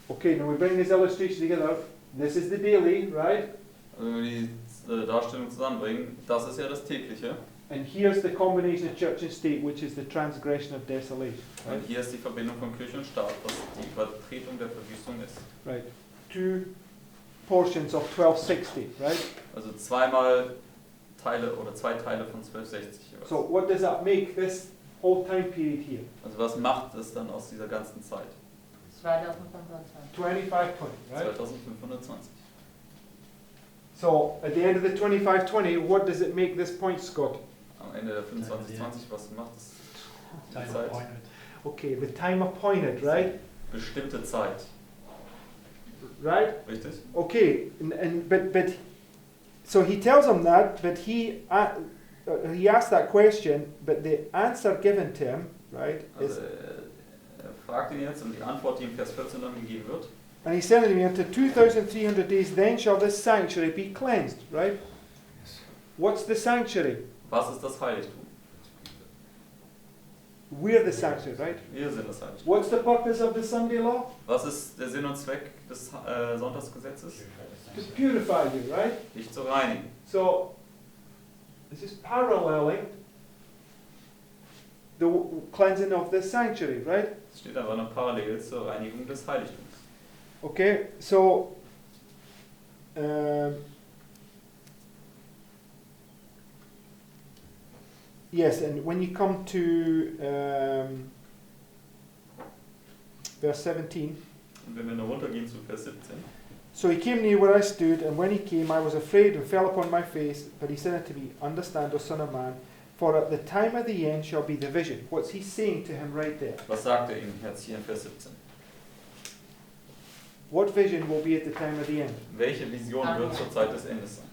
Okay, now we bring this illustration together. This is the daily, right? Also wenn wir die Darstellung zusammenbringen, das ist ja das tägliche. And here's the combination of church and state, which is the transgression of desolation, right? Und hier ist die Verbindung von Kirche und Staat, was die Übertretung der Verwüstung ist. Right. Two portions of 1260, right? Also zweimal Teile oder zwei Teile von 1260 jeweils. So what does that make this whole time period here? Also was macht es dann aus dieser ganzen Zeit? 2520. 2520, right? 2520. So at the end of the 2520, what does it make this point, Scott? Am Ende der 2520, was macht es? Time Zeit. appointed. Okay, the time appointed, right? Bestimmte Zeit. Right? Richtig? Okay, but so he tells him that, but he asked that question, but the answer given to him, right, is, Also fragt ihn jetzt und die Antwort, die im Vers 14 dann gegeben wird. and he said to me, after 2,300 days, then shall this sanctuary be cleansed, right? What's the sanctuary? Was ist das Heiligtum? We're the sanctuary, right? Wir sind das Heiligtum. What's the purpose of the Sunday law? Was ist der Sinn und Zweck des Sonntagsgesetzes? To purify you, right? Dich zu reinigen. So, this is paralleling the cleansing of the sanctuary, right? Es steht aber noch parallel zur Reinigung des Heiligtums. Okay, so yes, and when you come to verse 17, Und wenn wir noch runtergehen zu Vers 17. so he came near where I stood, and when he came, I was afraid and fell upon my face. But he said unto me, Understand, O Son of Man, for at the time of the end shall be the vision. What's he saying to him right there? Was sagt er ihm jetzt hier in Vers 17? What vision will be at the time of the end? Welche Vision wird zur Zeit des Endes sein?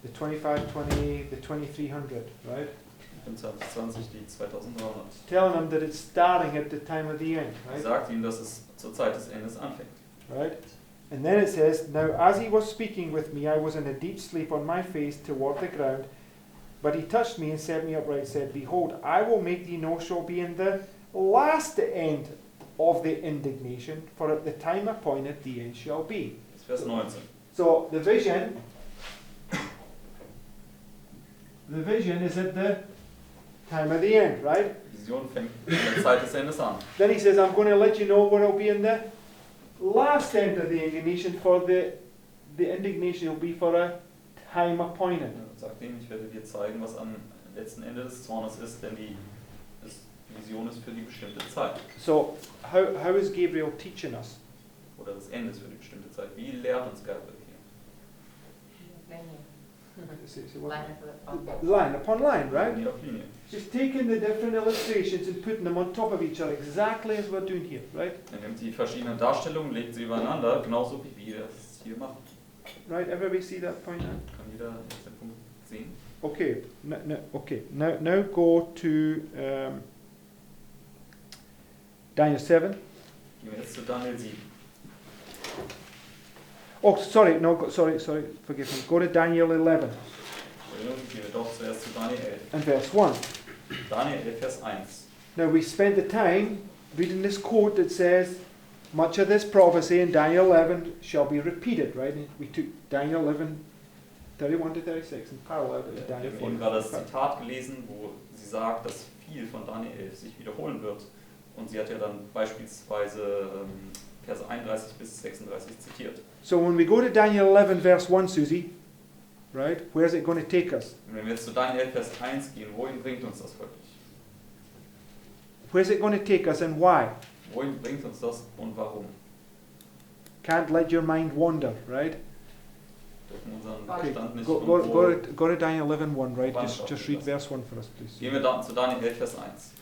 The 2520, the 2300, right? 2520, die 2300. Telling him that it's starting at the time of the end, Er right? sagt ihm, dass es zur Zeit des Endes anfängt. Right? And then it says, Now as he was speaking with me, I was in a deep sleep on my face toward the ground. But he touched me and set me upright, said, Behold, I will make thee know shall be in the last end of the indignation, for at the time appointed the end shall be. Das ist Vers 19. So the vision is at the time of the end, right? Die Vision fängt in der Zeit des Endes an. Then he says, I'm going to let you know what will be in the last end of the indignation, for the indignation will be for a time appointed. Er sagt ihm, ich werde dir zeigen, was am letzten Ende des Zornes ist, denn die Vision ist für die bestimmte Zeit. So how is Gabriel teaching us? Oder das Ende ist für die bestimmte Zeit. Wie lehrt uns Gabriel hier? Line upon line, right? Linie auf Linie. Just taking the different illustrations and putting them on top of each other, exactly as we're doing here, right? Er nimmt die verschiedenen Darstellungen, legt sie übereinander, genauso wie wir das hier machen. Right? Everybody see that point now? Kann jeder jetzt den Punkt sehen? Okay. Okay. Now go to Daniel 7. Gehen wir jetzt zu Daniel 7. Oh, sorry. No, sorry. Forgive me. Go to Daniel 11 Entschuldigung, gehen wir doch zuerst zu Daniel 11. and verse 1. Daniel 11, Vers 1. Now we spent the time reading this quote that says, much of this prophecy in Daniel 11 shall be repeated, right? And we took Daniel 11, 31 to 36 and paralleled it with Wir Daniel haben eben 4. gerade das Zitat gelesen, wo sie sagt, dass viel von Daniel 11 sich wiederholen wird. Und sie hat ja dann beispielsweise Verse 31 bis 36 zitiert. So when we go to Daniel 11 verse 1, Susie, right, where's it going to take us? Und wenn wir jetzt zu Daniel 11, Vers 1 gehen, wohin bringt uns das wirklich? Where's it going to take us and why? Wohin bringt uns das und warum? Can't let your mind wander, right? Dürfen unseren Okay, Verstand nicht go to Daniel 11:1, right? Wanderschaft Just read lassen. verse 1 for us, please. Gehen wir dann zu Daniel 11, Vers 1.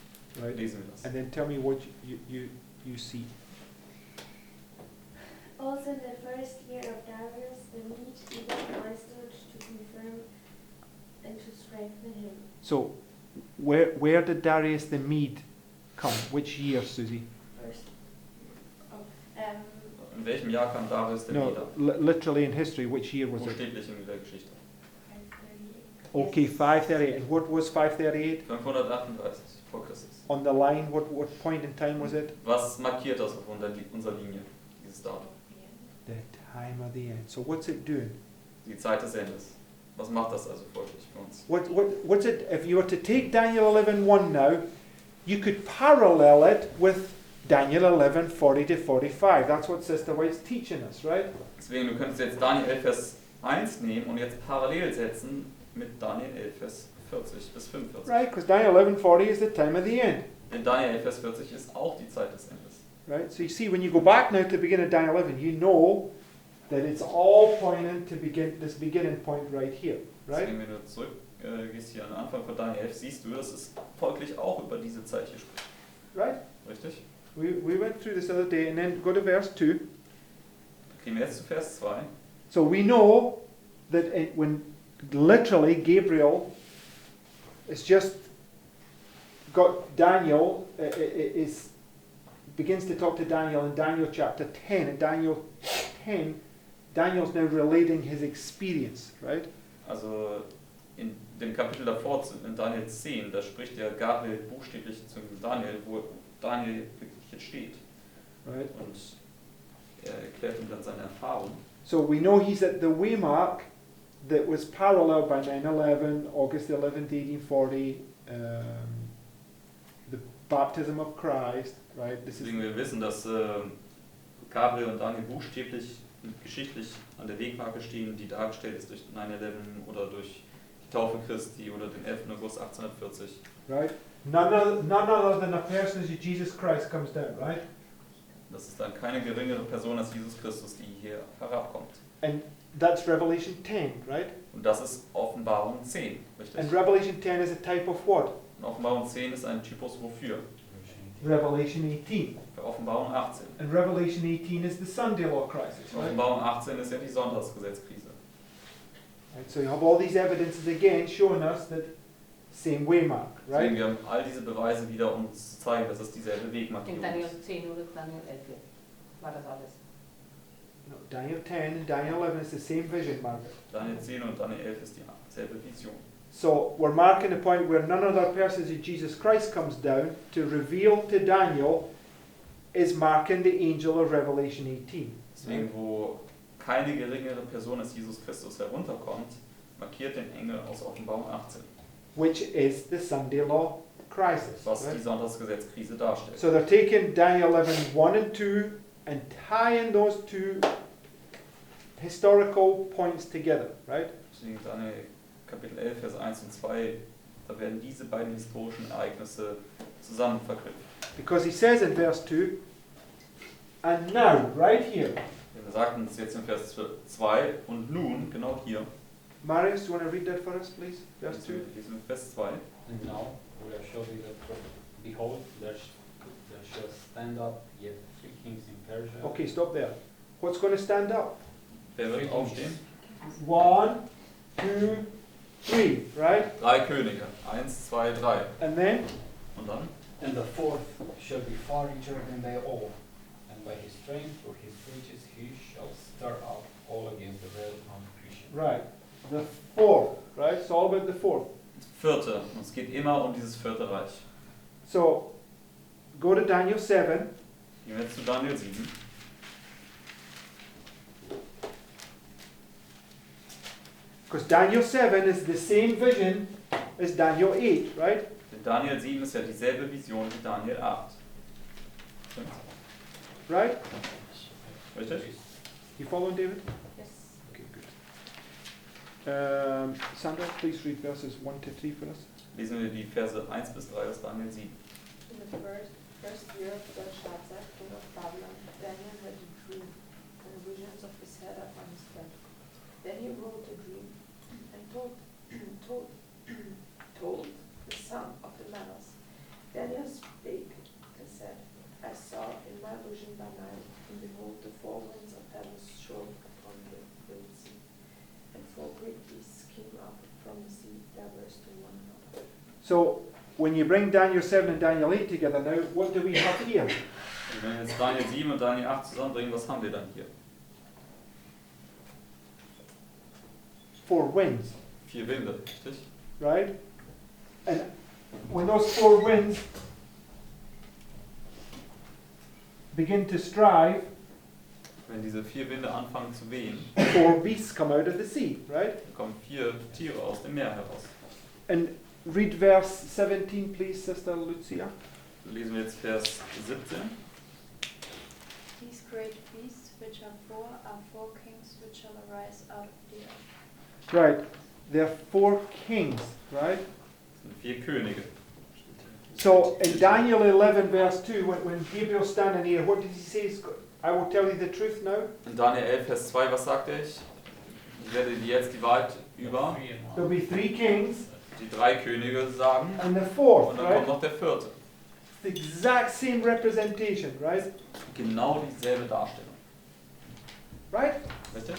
Right? Lesen wir das. And then tell me what you see. Also in the first year of Darius, the Mede even I stood to confirm and to strengthen him. So, where did Darius the Mede come? Which year, Susie? First of In welchem Jahr kam Darius der Mede? Literally in history, which year was it? Buchstäblich in der Geschichte. 538. Okay, 538. And what was 538? 538 vor Christus. On the line, what point in time was it? Was markiert das auf unserer Linie, dieses Datum? The time of the end. So what's it doing? Die Zeit des Endes. Was macht das also folglich für uns? What's it? If you were to take Daniel 11:1 now, you could parallel it with Daniel 11, 40 to 45. That's what Sister White's teaching us, right? Deswegen, du könntest jetzt Daniel 11, Vers 1 nehmen und jetzt parallel setzen mit Daniel 11, Vers 40 bis 45. Right? Because Daniel 11, 40 is the time of the end. Denn Daniel 11, Vers 40 ist auch die Zeit des Endes. Right? So you see, when you go back now to the beginning of Daniel 11, you know that it's all pointing to this beginning point right here. Right? Deswegen, wenn du zurück gehst hier an den Anfang von Daniel 11, siehst du, dass es folglich auch über diese Zeit hier spricht. Right? Richtig? We went through this the other day, and then go to verse 2. Gehen wir jetzt zu Vers 2. So we know that when literally Gabriel is just got Daniel, begins to talk to Daniel in Daniel chapter 10. In Daniel 10, Daniel's now relating his experience, right? Also in dem Kapitel davor, in Daniel 10, da spricht der Gabriel buchstäblich zu Daniel, wo Daniel wirklich jetzt steht. Right. Und er erklärt ihm dann seine Erfahrung. So we know he's at the waymark that was paralleled by 9/11, August 11th, 1840, the baptism of Christ, right? This is Deswegen wir wissen, dass Gabriel und Daniel buchstäblich und geschichtlich an der Wegmarke stehen, die dargestellt ist durch 9/11 oder durch die Taufe Christi oder den 11. August 1840. right. None other than a person as Jesus Christ comes down, right? Das ist dann keine geringere Person als Jesus Christus, die hier herabkommt. And that's Revelation 10, right? Und das ist Offenbarung 10, richtig? And Revelation 10 is a type of what? Und Offenbarung 10 ist ein Typus wofür? Revelation 18. Für Offenbarung 18. And Revelation 18 is the Sunday law crisis, right? Offenbarung 18 ist ja die Sonntagsgesetzkrise. Right, so you have all these evidences again showing us that same waymark, Deswegen, right? wir haben all diese Beweise wieder, um uns zu zeigen, dass es dieselbe In Wegmarkierung Daniel ist. 10 oder Daniel 11 war das alles. No, Daniel 10 and Daniel 11 is the same vision, Margaret. Daniel 10 und Daniel 11 ist dieselbe Vision. So we're marking the point where none other person than Jesus Christ comes down to reveal to Daniel is marking the angel of Revelation 18. Deswegen, wo keine geringere Person als Jesus Christus herunterkommt, markiert den Engel aus Offenbarung 18, Which is the Sunday law crisis. was right? die Sonntagsgesetzkrise darstellt. So they're taking Daniel 11, 1 and 2 and tying those two historical points together, right? Deswegen Daniel Kapitel 11, Vers 1 und 2, da werden diese beiden historischen Ereignisse zusammen verknüpft. Because he says in verse 2, and now, right here, Wir sagten es jetzt in Vers 2 und nun, genau hier, Marius, do you want to read that for us, please? Verse 2. lesen wir Vers 2. And now will I show thee the truth. Behold, there shall stand up yet 3 kings in Persia. Okay, stop there. What's going to stand up? Wer wird aufstehen? 1, 2, 3, right? 3 Könige. 1, 2, 3. And then, Und dann? And the fourth shall be far richer than they all, and by his strength or his riches he shall stir up all against the realm of Christian. right, the fourth, right? It's all about the fourth. Vierte. Und es geht immer um dieses vierte Reich. So, go to Daniel 7. Gehen wir jetzt zu Daniel 7. Because Daniel 7 is the same vision as Daniel 8, right? Denn Daniel 7 ist ja dieselbe Vision wie Daniel 8. Stimmt's? Right? Richtig? You following, David? Yes. Okay, good. Sandra, please read verses 1 to 3 for us. Lesen wir die Verse 1 bis 3 aus Daniel 7. In the first year of Belshazzar, king of Babylon, Daniel had a dream, and the visions of his head upon his bed. Then he wrote a dream, and told the son of the matters. Daniel spake and said, I saw in my vision by night, and behold, the four winds of heaven shone upon the great sea. And 4 great beasts came up from the sea, diverse to one another. So, when you bring Daniel 7 and Daniel 8 together now, what do we have here? Und wenn wir jetzt Daniel 7 und Daniel 8 zusammenbringen, was haben wir dann hier? 4 winds, 4 Winde, richtig? right? And when those 4 winds begin to strive, Wenn diese 4 Winde anfangen zu wehen, 4 beasts come out of the sea, right? dann kommen 4 Tiere aus dem Meer heraus. And read verse 17, please, Sister Lucia. Lesen wir jetzt Vers 17. These great beasts, which are four kings which shall arise out of the earth. Right. There are 4 kings, right? Das sind 4 Könige. So in Daniel 11 verse 2, when Gabriel's standing here, what did he say? I will tell you the truth now. In Daniel 11, Vers 2, was sagte ich? Ich werde dir jetzt die Wahrheit über There'll be 3 kings die 3 Könige sagen and the 4th, und dann right? kommt noch der 4. The exact same representation, right? Genau dieselbe Darstellung. Right? Richtig?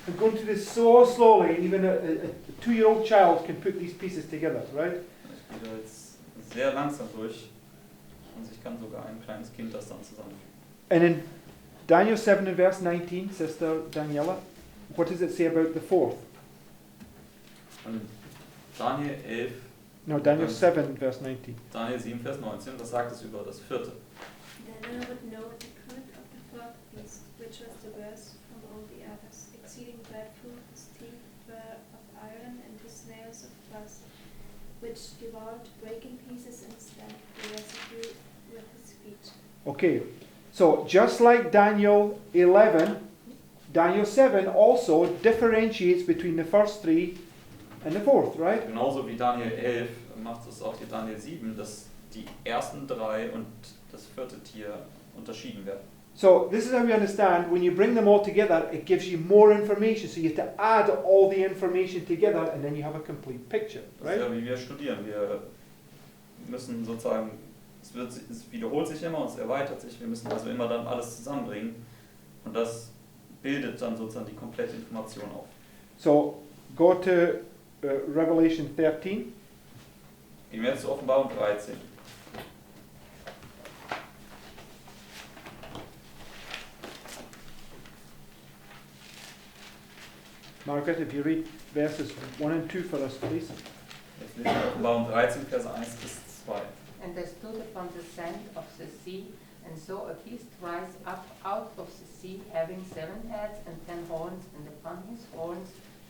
I'm going through this so slowly, even a 2-year-old child can put these pieces together, right? Ich gehe da jetzt sehr langsam durch und ich kann sogar ein kleines Kind das dann zusammenfügen. And in Daniel 7 and verse 19, Sister Daniela, what does it say about the 4th? Und in Daniel 11, No, Daniel 7 verse 19. Daniel 7, Vers 19, was sagt es über das 4.? Then I would know the good of the fourth beast, which was the worst from all the others, exceeding dreadful. His teeth were of iron, and his nails of brass, which devoured, breaking pieces and stamped the residue with his feet. Okay, so just like Daniel 11, Daniel 7 also differentiates between the first 3 and the 4th, right? Genauso wie Daniel 11 macht es auch hier Daniel 7, dass die ersten 3 und das 4. Tier unterschieden werden. So this is how we understand, when you bring them all together, it gives you more information. So you have to add all the information together and then you have a complete picture, Das ist right? ja wie wir studieren. Wir müssen sozusagen, es wiederholt sich immer und es erweitert sich. Wir müssen also immer dann alles zusammenbringen und das bildet dann sozusagen die komplette Information auf. So go to Revelation 13. Gehen wir jetzt zur Offenbarung 13. Margaret, if you read verses 1 and 2 for us, please. Jetzt lesen wir Offenbarung 13, Verse 1 bis 2. And I stood upon the sand of the sea, and saw a beast rise up out of the sea, having 7 heads and 10 horns, and upon his horns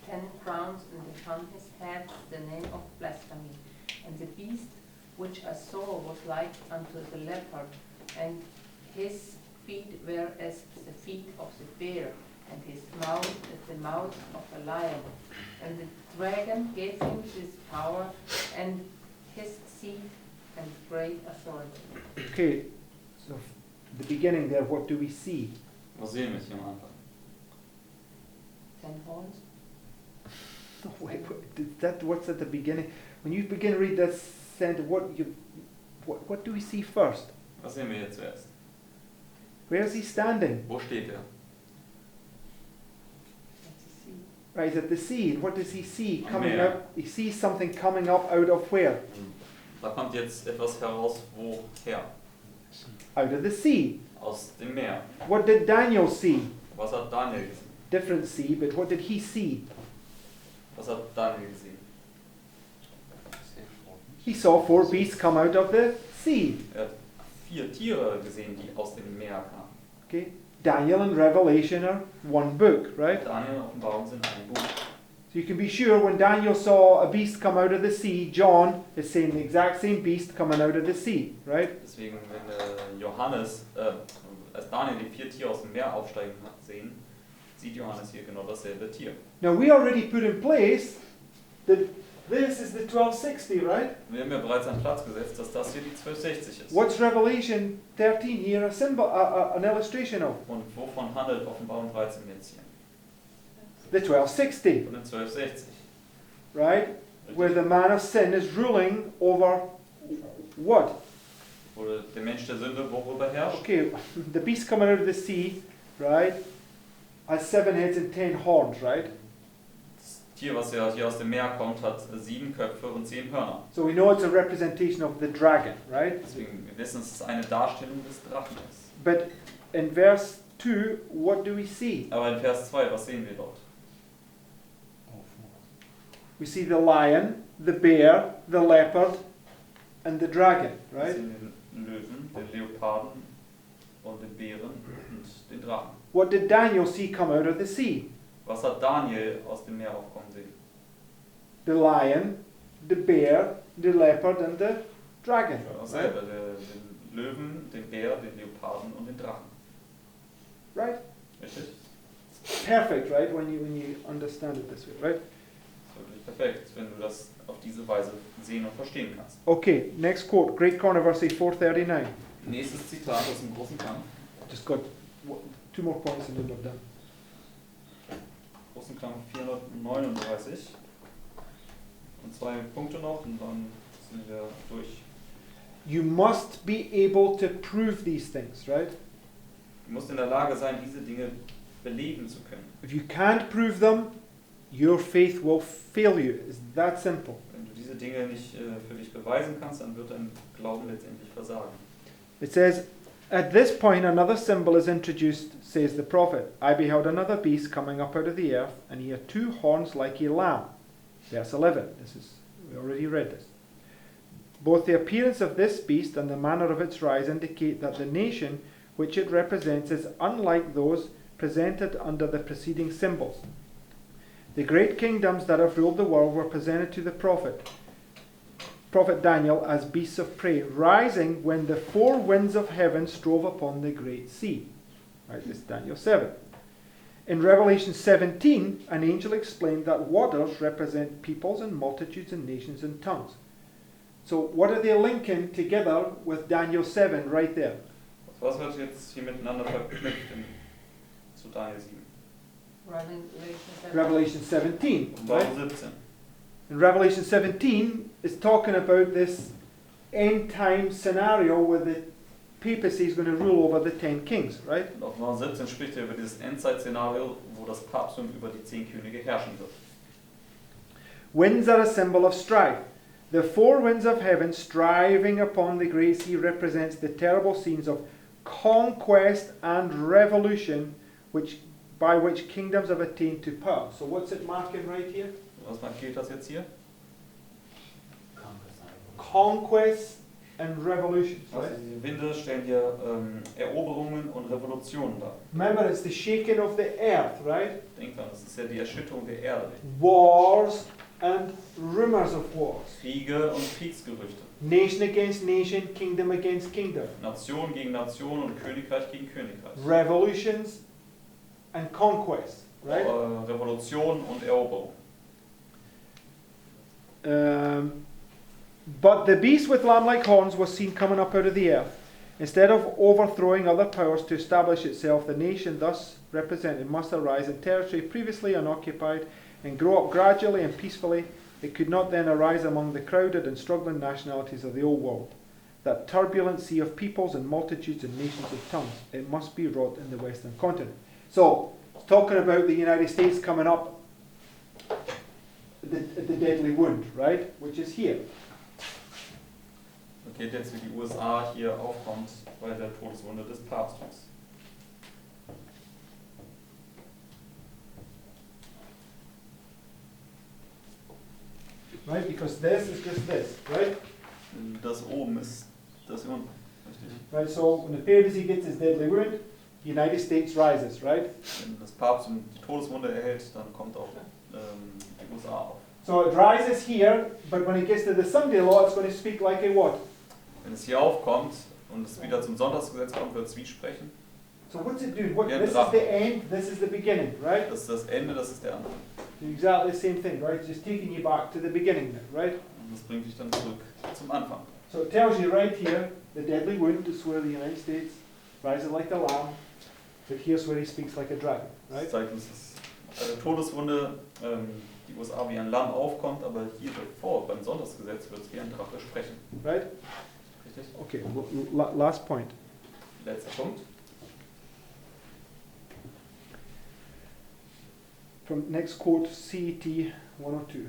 10 crowns, and upon his head the name of blasphemy. And the beast which I saw was like unto the leopard, and his feet were as the feet of the bear, and his mouth as the mouth of a lion. And the dragon gave him this power and his seat and great authority. Okay, so the beginning there, what do we see? Was sehen wir hier am Anfang? 10 horns. No, wait, what's at the beginning? When you begin to read that sentence, what do we see first? Was sehen wir hier zuerst? Where is he standing? Wo steht er? That's the sea. Right, he's at the sea. And what does he see Am coming Meer. out? He sees something coming up out of where? Da kommt jetzt etwas heraus, woher? Out of the sea. Aus dem Meer. What did Daniel see? Was hat Daniel gesehen? Different sea, but what did he see? Was hat Daniel gesehen? He saw 4 beasts come out of the sea. Er hat 4 Tiere gesehen, die aus dem Meer kamen. Okay, Daniel and Revelation are one book, right? Daniel und Offenbarung sind ein Buch. So you can be sure when Daniel saw a beast come out of the sea, John is saying the exact same beast coming out of the sea, right? Deswegen, wenn Johannes, als Daniel die 4 Tiere aus dem Meer aufsteigen hat sehen, sieht Johannes hier genau dasselbe Tier. Now we already put in place that this is the 1260, right? Wir haben ja bereits an Platz gesetzt, dass das hier die 1260 ist. What's Revelation 13 here a symbol, an illustration of? Und wovon handelt Offenbarung 13 jetzt hier? The 1260, Von den 1260. right? Where the man of sin is ruling over what? Wo der Mensch der Sünde worüber herrscht. Okay, the beast coming out of the sea, right? Has 7 heads and 10 horns, right? Das Tier, was ja hier aus dem Meer kommt, hat 7 Köpfe und 10 Hörner. So we know it's a representation of the dragon, right? Deswegen, wir wissen, dass es eine Darstellung des Drachen ist. But in verse 2, what do we see? Aber in Vers 2, was sehen wir dort? We see the lion, the bear, the leopard, and the dragon, Wir right? sehen den Löwen, den Leoparden und den Bären und den Drachen. What did Daniel see come out of the sea? Was hat Daniel aus dem Meer aufkommen sehen? The lion, the bear, the leopard, and the dragon. Ja, Right? selber, den Löwen, den Bär, den Leoparden und den Drachen. Right? Richtig? Perfect, right? When you understand it this way, right? Das ist wirklich perfekt, wenn du das auf diese Weise sehen und verstehen kannst. Okay, next quote, Great Controversy 439. Nächstes Zitat aus dem großen Kampf. Just got 2 more points and then we're done. Großen Kampf 439. Und 2 Punkte noch und dann sind wir durch. You must be able to prove these things, right? Du musst in der Lage sein, diese Dinge belegen zu können. If you can't prove them, your faith will fail you. It's that simple. Wenn du diese Dinge nicht für dich beweisen kannst, dann wird dein Glauben letztendlich versagen. It says, at this point another symbol is introduced, says the prophet. I beheld another beast coming up out of the earth, and he had 2 horns like a lamb. Verse 11. We already read this. Both the appearance of this beast and the manner of its rise indicate that the nation which it represents is unlike those presented under the preceding symbols. The great kingdoms that have ruled the world were presented to the prophet Daniel, as beasts of prey, rising when the 4 winds of heaven strove upon the great sea. Right, this is Daniel 7. In Revelation 17, an angel explained that waters represent peoples and multitudes and nations and tongues. So what are they linking together with Daniel 7 right there? Was wird jetzt hier miteinander verknüpft zu Daniel 7? Revelation 17. Und Right? Warum 17? In Revelation 17 is talking about this end time scenario where the papacy is going to rule over the 10 kings, right? Und auf Nummer 17 spricht er über dieses Endzeit-Szenario, wo das Papsttum über die 10 Könige herrschen wird. Winds are a symbol of strife. The 4 winds of heaven striving upon the great sea represents the terrible scenes of conquest and revolution by which kingdoms have attained to power. So what's it marking right here? Was markiert das jetzt hier? Conquest and revolution. Also Right? die Winde stellen hier Eroberungen und Revolutionen dar. Remember, it's the shaking of the earth, right? Denk dran, das ist ja die Erschütterung der Erde. Wars and rumors of wars. Kriege und Kriegsgerüchte. Nation against nation, kingdom against kingdom. Nation gegen Nation und Königreich gegen Königreich. Revolutions and conquest, right? Revolution und Eroberung. But the beast with lamb-like horns was seen coming up out of the earth. Instead of overthrowing other powers to establish itself, the nation thus represented must arise in territory previously unoccupied and grow up gradually and peacefully. It could not then arise among the crowded and struggling nationalities of the old world. That turbulent sea of peoples and multitudes and nations of tongues, it must be wrought in the western continent. So, talking about the United States coming up, the deadly wound, right? Which is here. Geht jetzt, wie die USA hier aufkommt bei der Todeswunde des Papsttums. Right? Because this is just this, right? Das oben ist das hier unten. Richtig. Right, so when the papacy gets his deadly wound, the United States rises, right? Wenn das Papsttum die Todeswunde erhält, dann kommt auch die USA auf. So it rises here, but when it gets to the Sunday law, it's going to speak like a what? Wenn es hier aufkommt und es wieder zum Sonntagsgesetz kommt, wird es wie sprechen. So what's it doing? What, Yeah, this is Drachen. the end, this is the beginning, right? Das ist das Ende, das ist der Anfang. Exactly the same thing, right? Just taking you back to the beginning now, right? Und das bringt dich dann zurück zum Anfang. So it tells you right here, the deadly wound is where the United States rises like a lamb, but here's where he speaks like a dragon, Das right? zeigt uns, dass bei der Todeswunde die USA wie ein Lamm aufkommt, aber hier davor, beim Sonntagsgesetz, wird es wie ein Drache sprechen. Right? Richtig? Okay, last point. Letzter Punkt. From next quote, CET 102.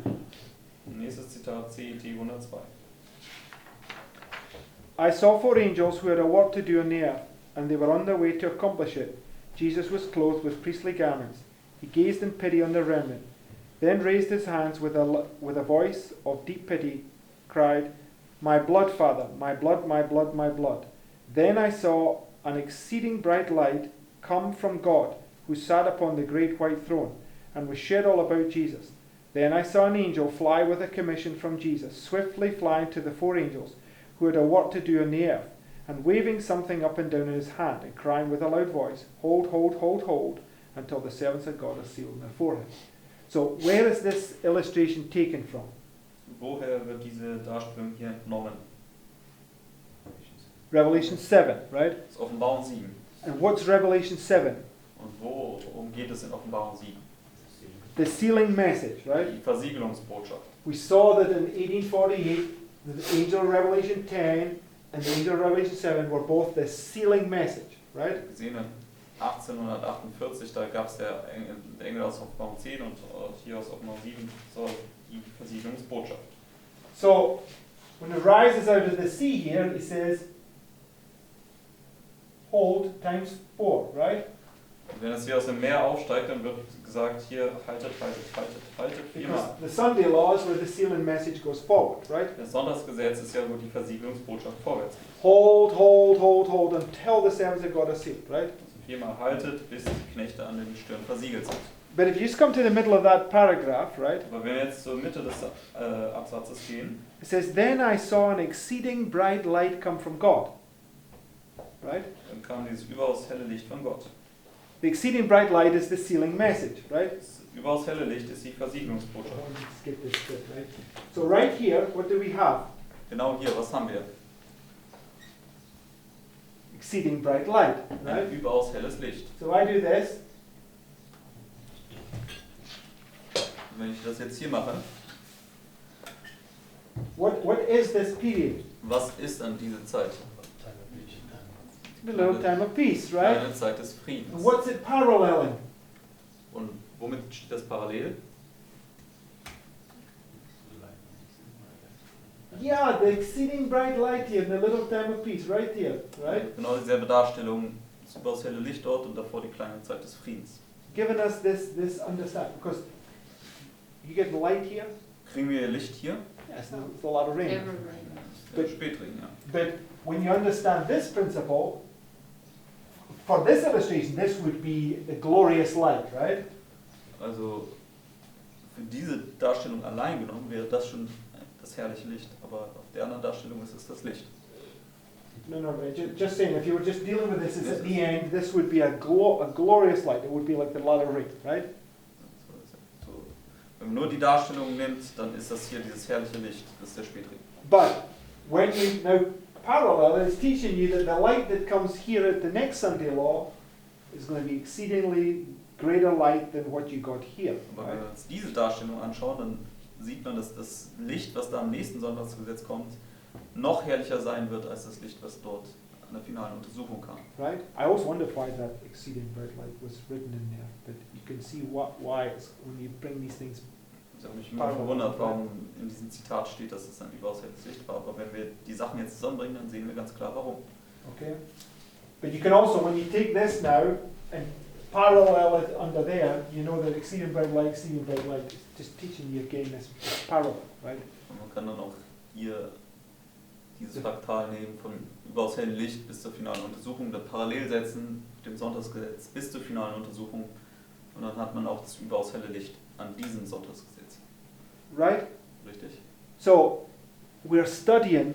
Nächstes Zitat, CET 102. I saw 4 angels who had a work to do on the earth, and they were on their way to accomplish it. Jesus was clothed with priestly garments. He gazed in pity on the remnant, then raised his hands with a voice of deep pity, cried, My blood, Father, my blood, my blood, my blood. Then I saw an exceeding bright light come from God, who sat upon the great white throne, and was shed all about Jesus. Then I saw an angel fly with a commission from Jesus, swiftly flying to the 4 angels who had a work to do on the earth, and waving something up and down in his hand, and crying with a loud voice, Hold, hold, hold, hold, until the servants of God are sealed in their foreheads. So where is this illustration taken from? Woher wird diese Darstellung hier entnommen? Revelation 7, right? Das ist Offenbarung 7. And what's Revelation 7? Und worum geht es in Offenbarung 7? The sealing message, right? Die Versiegelungsbotschaft. We saw that in 1848, the angel of Revelation 10 and the angel of Revelation 7 were both the sealing message, right? Wir sehen in 1848, da gab es der Engel aus Offenbarung 10 und hier aus Offenbarung 7 so die Versiegelungsbotschaft. So, when it rises out of the sea here, it says, hold times 4, right? Und wenn es hier aus dem Meer aufsteigt, dann wird gesagt, hier haltet, haltet, haltet, haltet, Because viermal. the Sunday law is where the sealing message goes forward, right? Das Sonntagsgesetz ist ja, wo die Versiegelungsbotschaft vorwärts geht. Hold, hold, hold, hold until the servants of God are sealed, right? Also viermal haltet, bis die Knechte an den Stirn versiegelt sind. But if you just come to the middle of that paragraph, right? Aber wenn wir jetzt zur Mitte des Absatzes gehen, It says, Then I saw an exceeding bright light come from God, right? dann kam dieses überaus helle Licht von Gott. The exceeding bright light is the sealing message, right? Das überaus helle Licht ist die Versiegelungsbotschaft. Skip this bit, right? So right here, what do we have? Genau hier, was haben wir? Exceeding bright light, right? Ein überaus helles Licht. So I do this, Und wenn ich das jetzt hier mache, what is this period? was ist an diese Zeit? The little time of peace, right? Eine Zeit des And Friedens. what's it paralleling? Und womit steht das parallel? Yeah, the exceeding bright light here, the little time of peace, right here, right? Genau dieselbe Darstellung, das überaus helle Licht dort und davor die kleine Zeit des Friedens. Giving us this understanding, because you get light here, Kriegen wir Licht hier? yes, it's a lot of rain. But Spätregen, ja. But when you understand this principle, for this illustration, this would be a glorious light, right? Also für diese Darstellung allein genommen wäre das schon das herrliche Licht, aber auf der anderen Darstellung ist es das Licht. No, just saying, if you were just dealing with this, is at the end, this would be a glorious light. It would be like the lot of rain, right? So, wenn man nur die Darstellung nimmt, dann ist das hier dieses herrliche Licht, das ist der Spätregen. But when you now parallel, it's teaching you that the light that comes here at the next Sunday law is going to be exceedingly greater light than what you got here. Aber Right? wenn wir uns diese Darstellung anschauen, dann sieht man, dass das Licht, was da am nächsten Sonntagsgesetz kommt, noch herrlicher sein wird als das Licht, was dort an der finalen Untersuchung kam. Right? I always wondered why that exceeding bright light was written in there, but you can see why it's, when you bring these things. Ich habe mich immer verwundert, warum in diesem Zitat steht, dass es ein überaus helles Licht war. Aber wenn wir die Sachen jetzt zusammenbringen, dann sehen wir ganz klar, warum. Okay? But you can also, when you take this now and parallel it under there, you know that exceeding bright light is just teaching you again this parallel, right? Und man kann dann auch hier dieses Fraktal nehmen von überaus hellem Licht bis zur finalen Untersuchung, dann parallel setzen mit dem Sonntagsgesetz bis zur finalen Untersuchung und dann hat man auch das überaus helle Licht an diesem Sonntagsgesetz. Right? Richtig? So, we're studying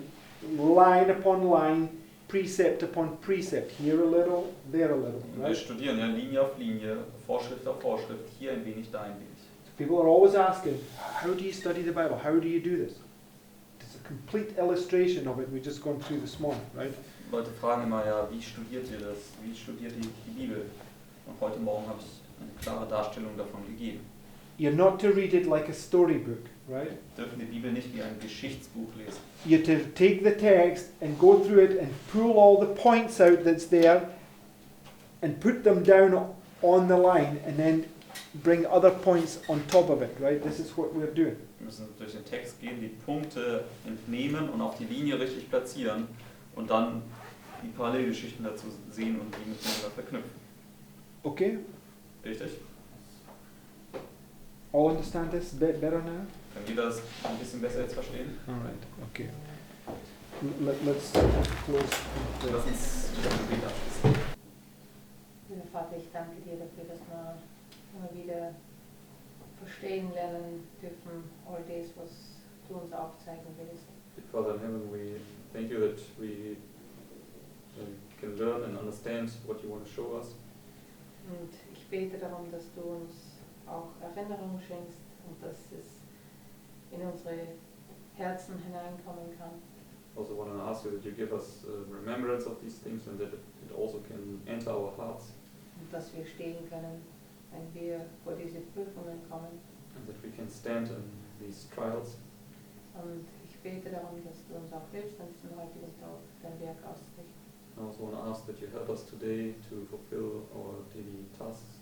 line upon line, precept upon precept, here a little, there a little, Und wir right? studieren ja Linie auf Linie, Vorschrift auf Vorschrift, hier ein wenig, da ein wenig. People are always asking, how do you study the Bible? How do you do this? It's a complete illustration of it we've just gone through this morning, right? Leute fragen immer, ja, wie studiert ihr das? Wie studiert ihr die Bibel? Und heute Morgen habe ich eine klare Darstellung davon gegeben. You're not to read it like a storybook, right? Wir dürfen die Bibel nicht wie ein Geschichtsbuch lesen. You're to take the text and go through it and pull all the points out that's there and put them down on the line and then bring other points on top of it, right? This is what we're doing. Wir müssen durch den Text gehen, die Punkte entnehmen und auf die Linie richtig platzieren und dann die Parallelgeschichten dazu sehen und die miteinander verknüpfen. Okay? Richtig? All understand this better now? Können wir das ein bisschen besser jetzt verstehen? All right, okay. Let's close. Lass uns mit dem Gebet abschließen. Lieber Vater, ich danke dir dafür, dass wir immer wieder verstehen lernen dürfen, all das, was du uns aufzeigen willst. Father in heaven, we thank you that we we can learn and understand what you want to show us. Und ich bete darum, dass du uns auch Erinnerung schenkst und dass es in unsere Herzen hineinkommen kann. Also want to ask you that you give us remembrance of these things and that it also can enter our hearts. Und dass wir stehen können, wenn wir vor diese Prüfungen kommen. And that we can stand in these trials. Und ich bete darum, dass du uns auch hilfst, an diesem heutigen Tag dein Werk auszurichten. I also want to ask that you help us today to fulfill our daily tasks.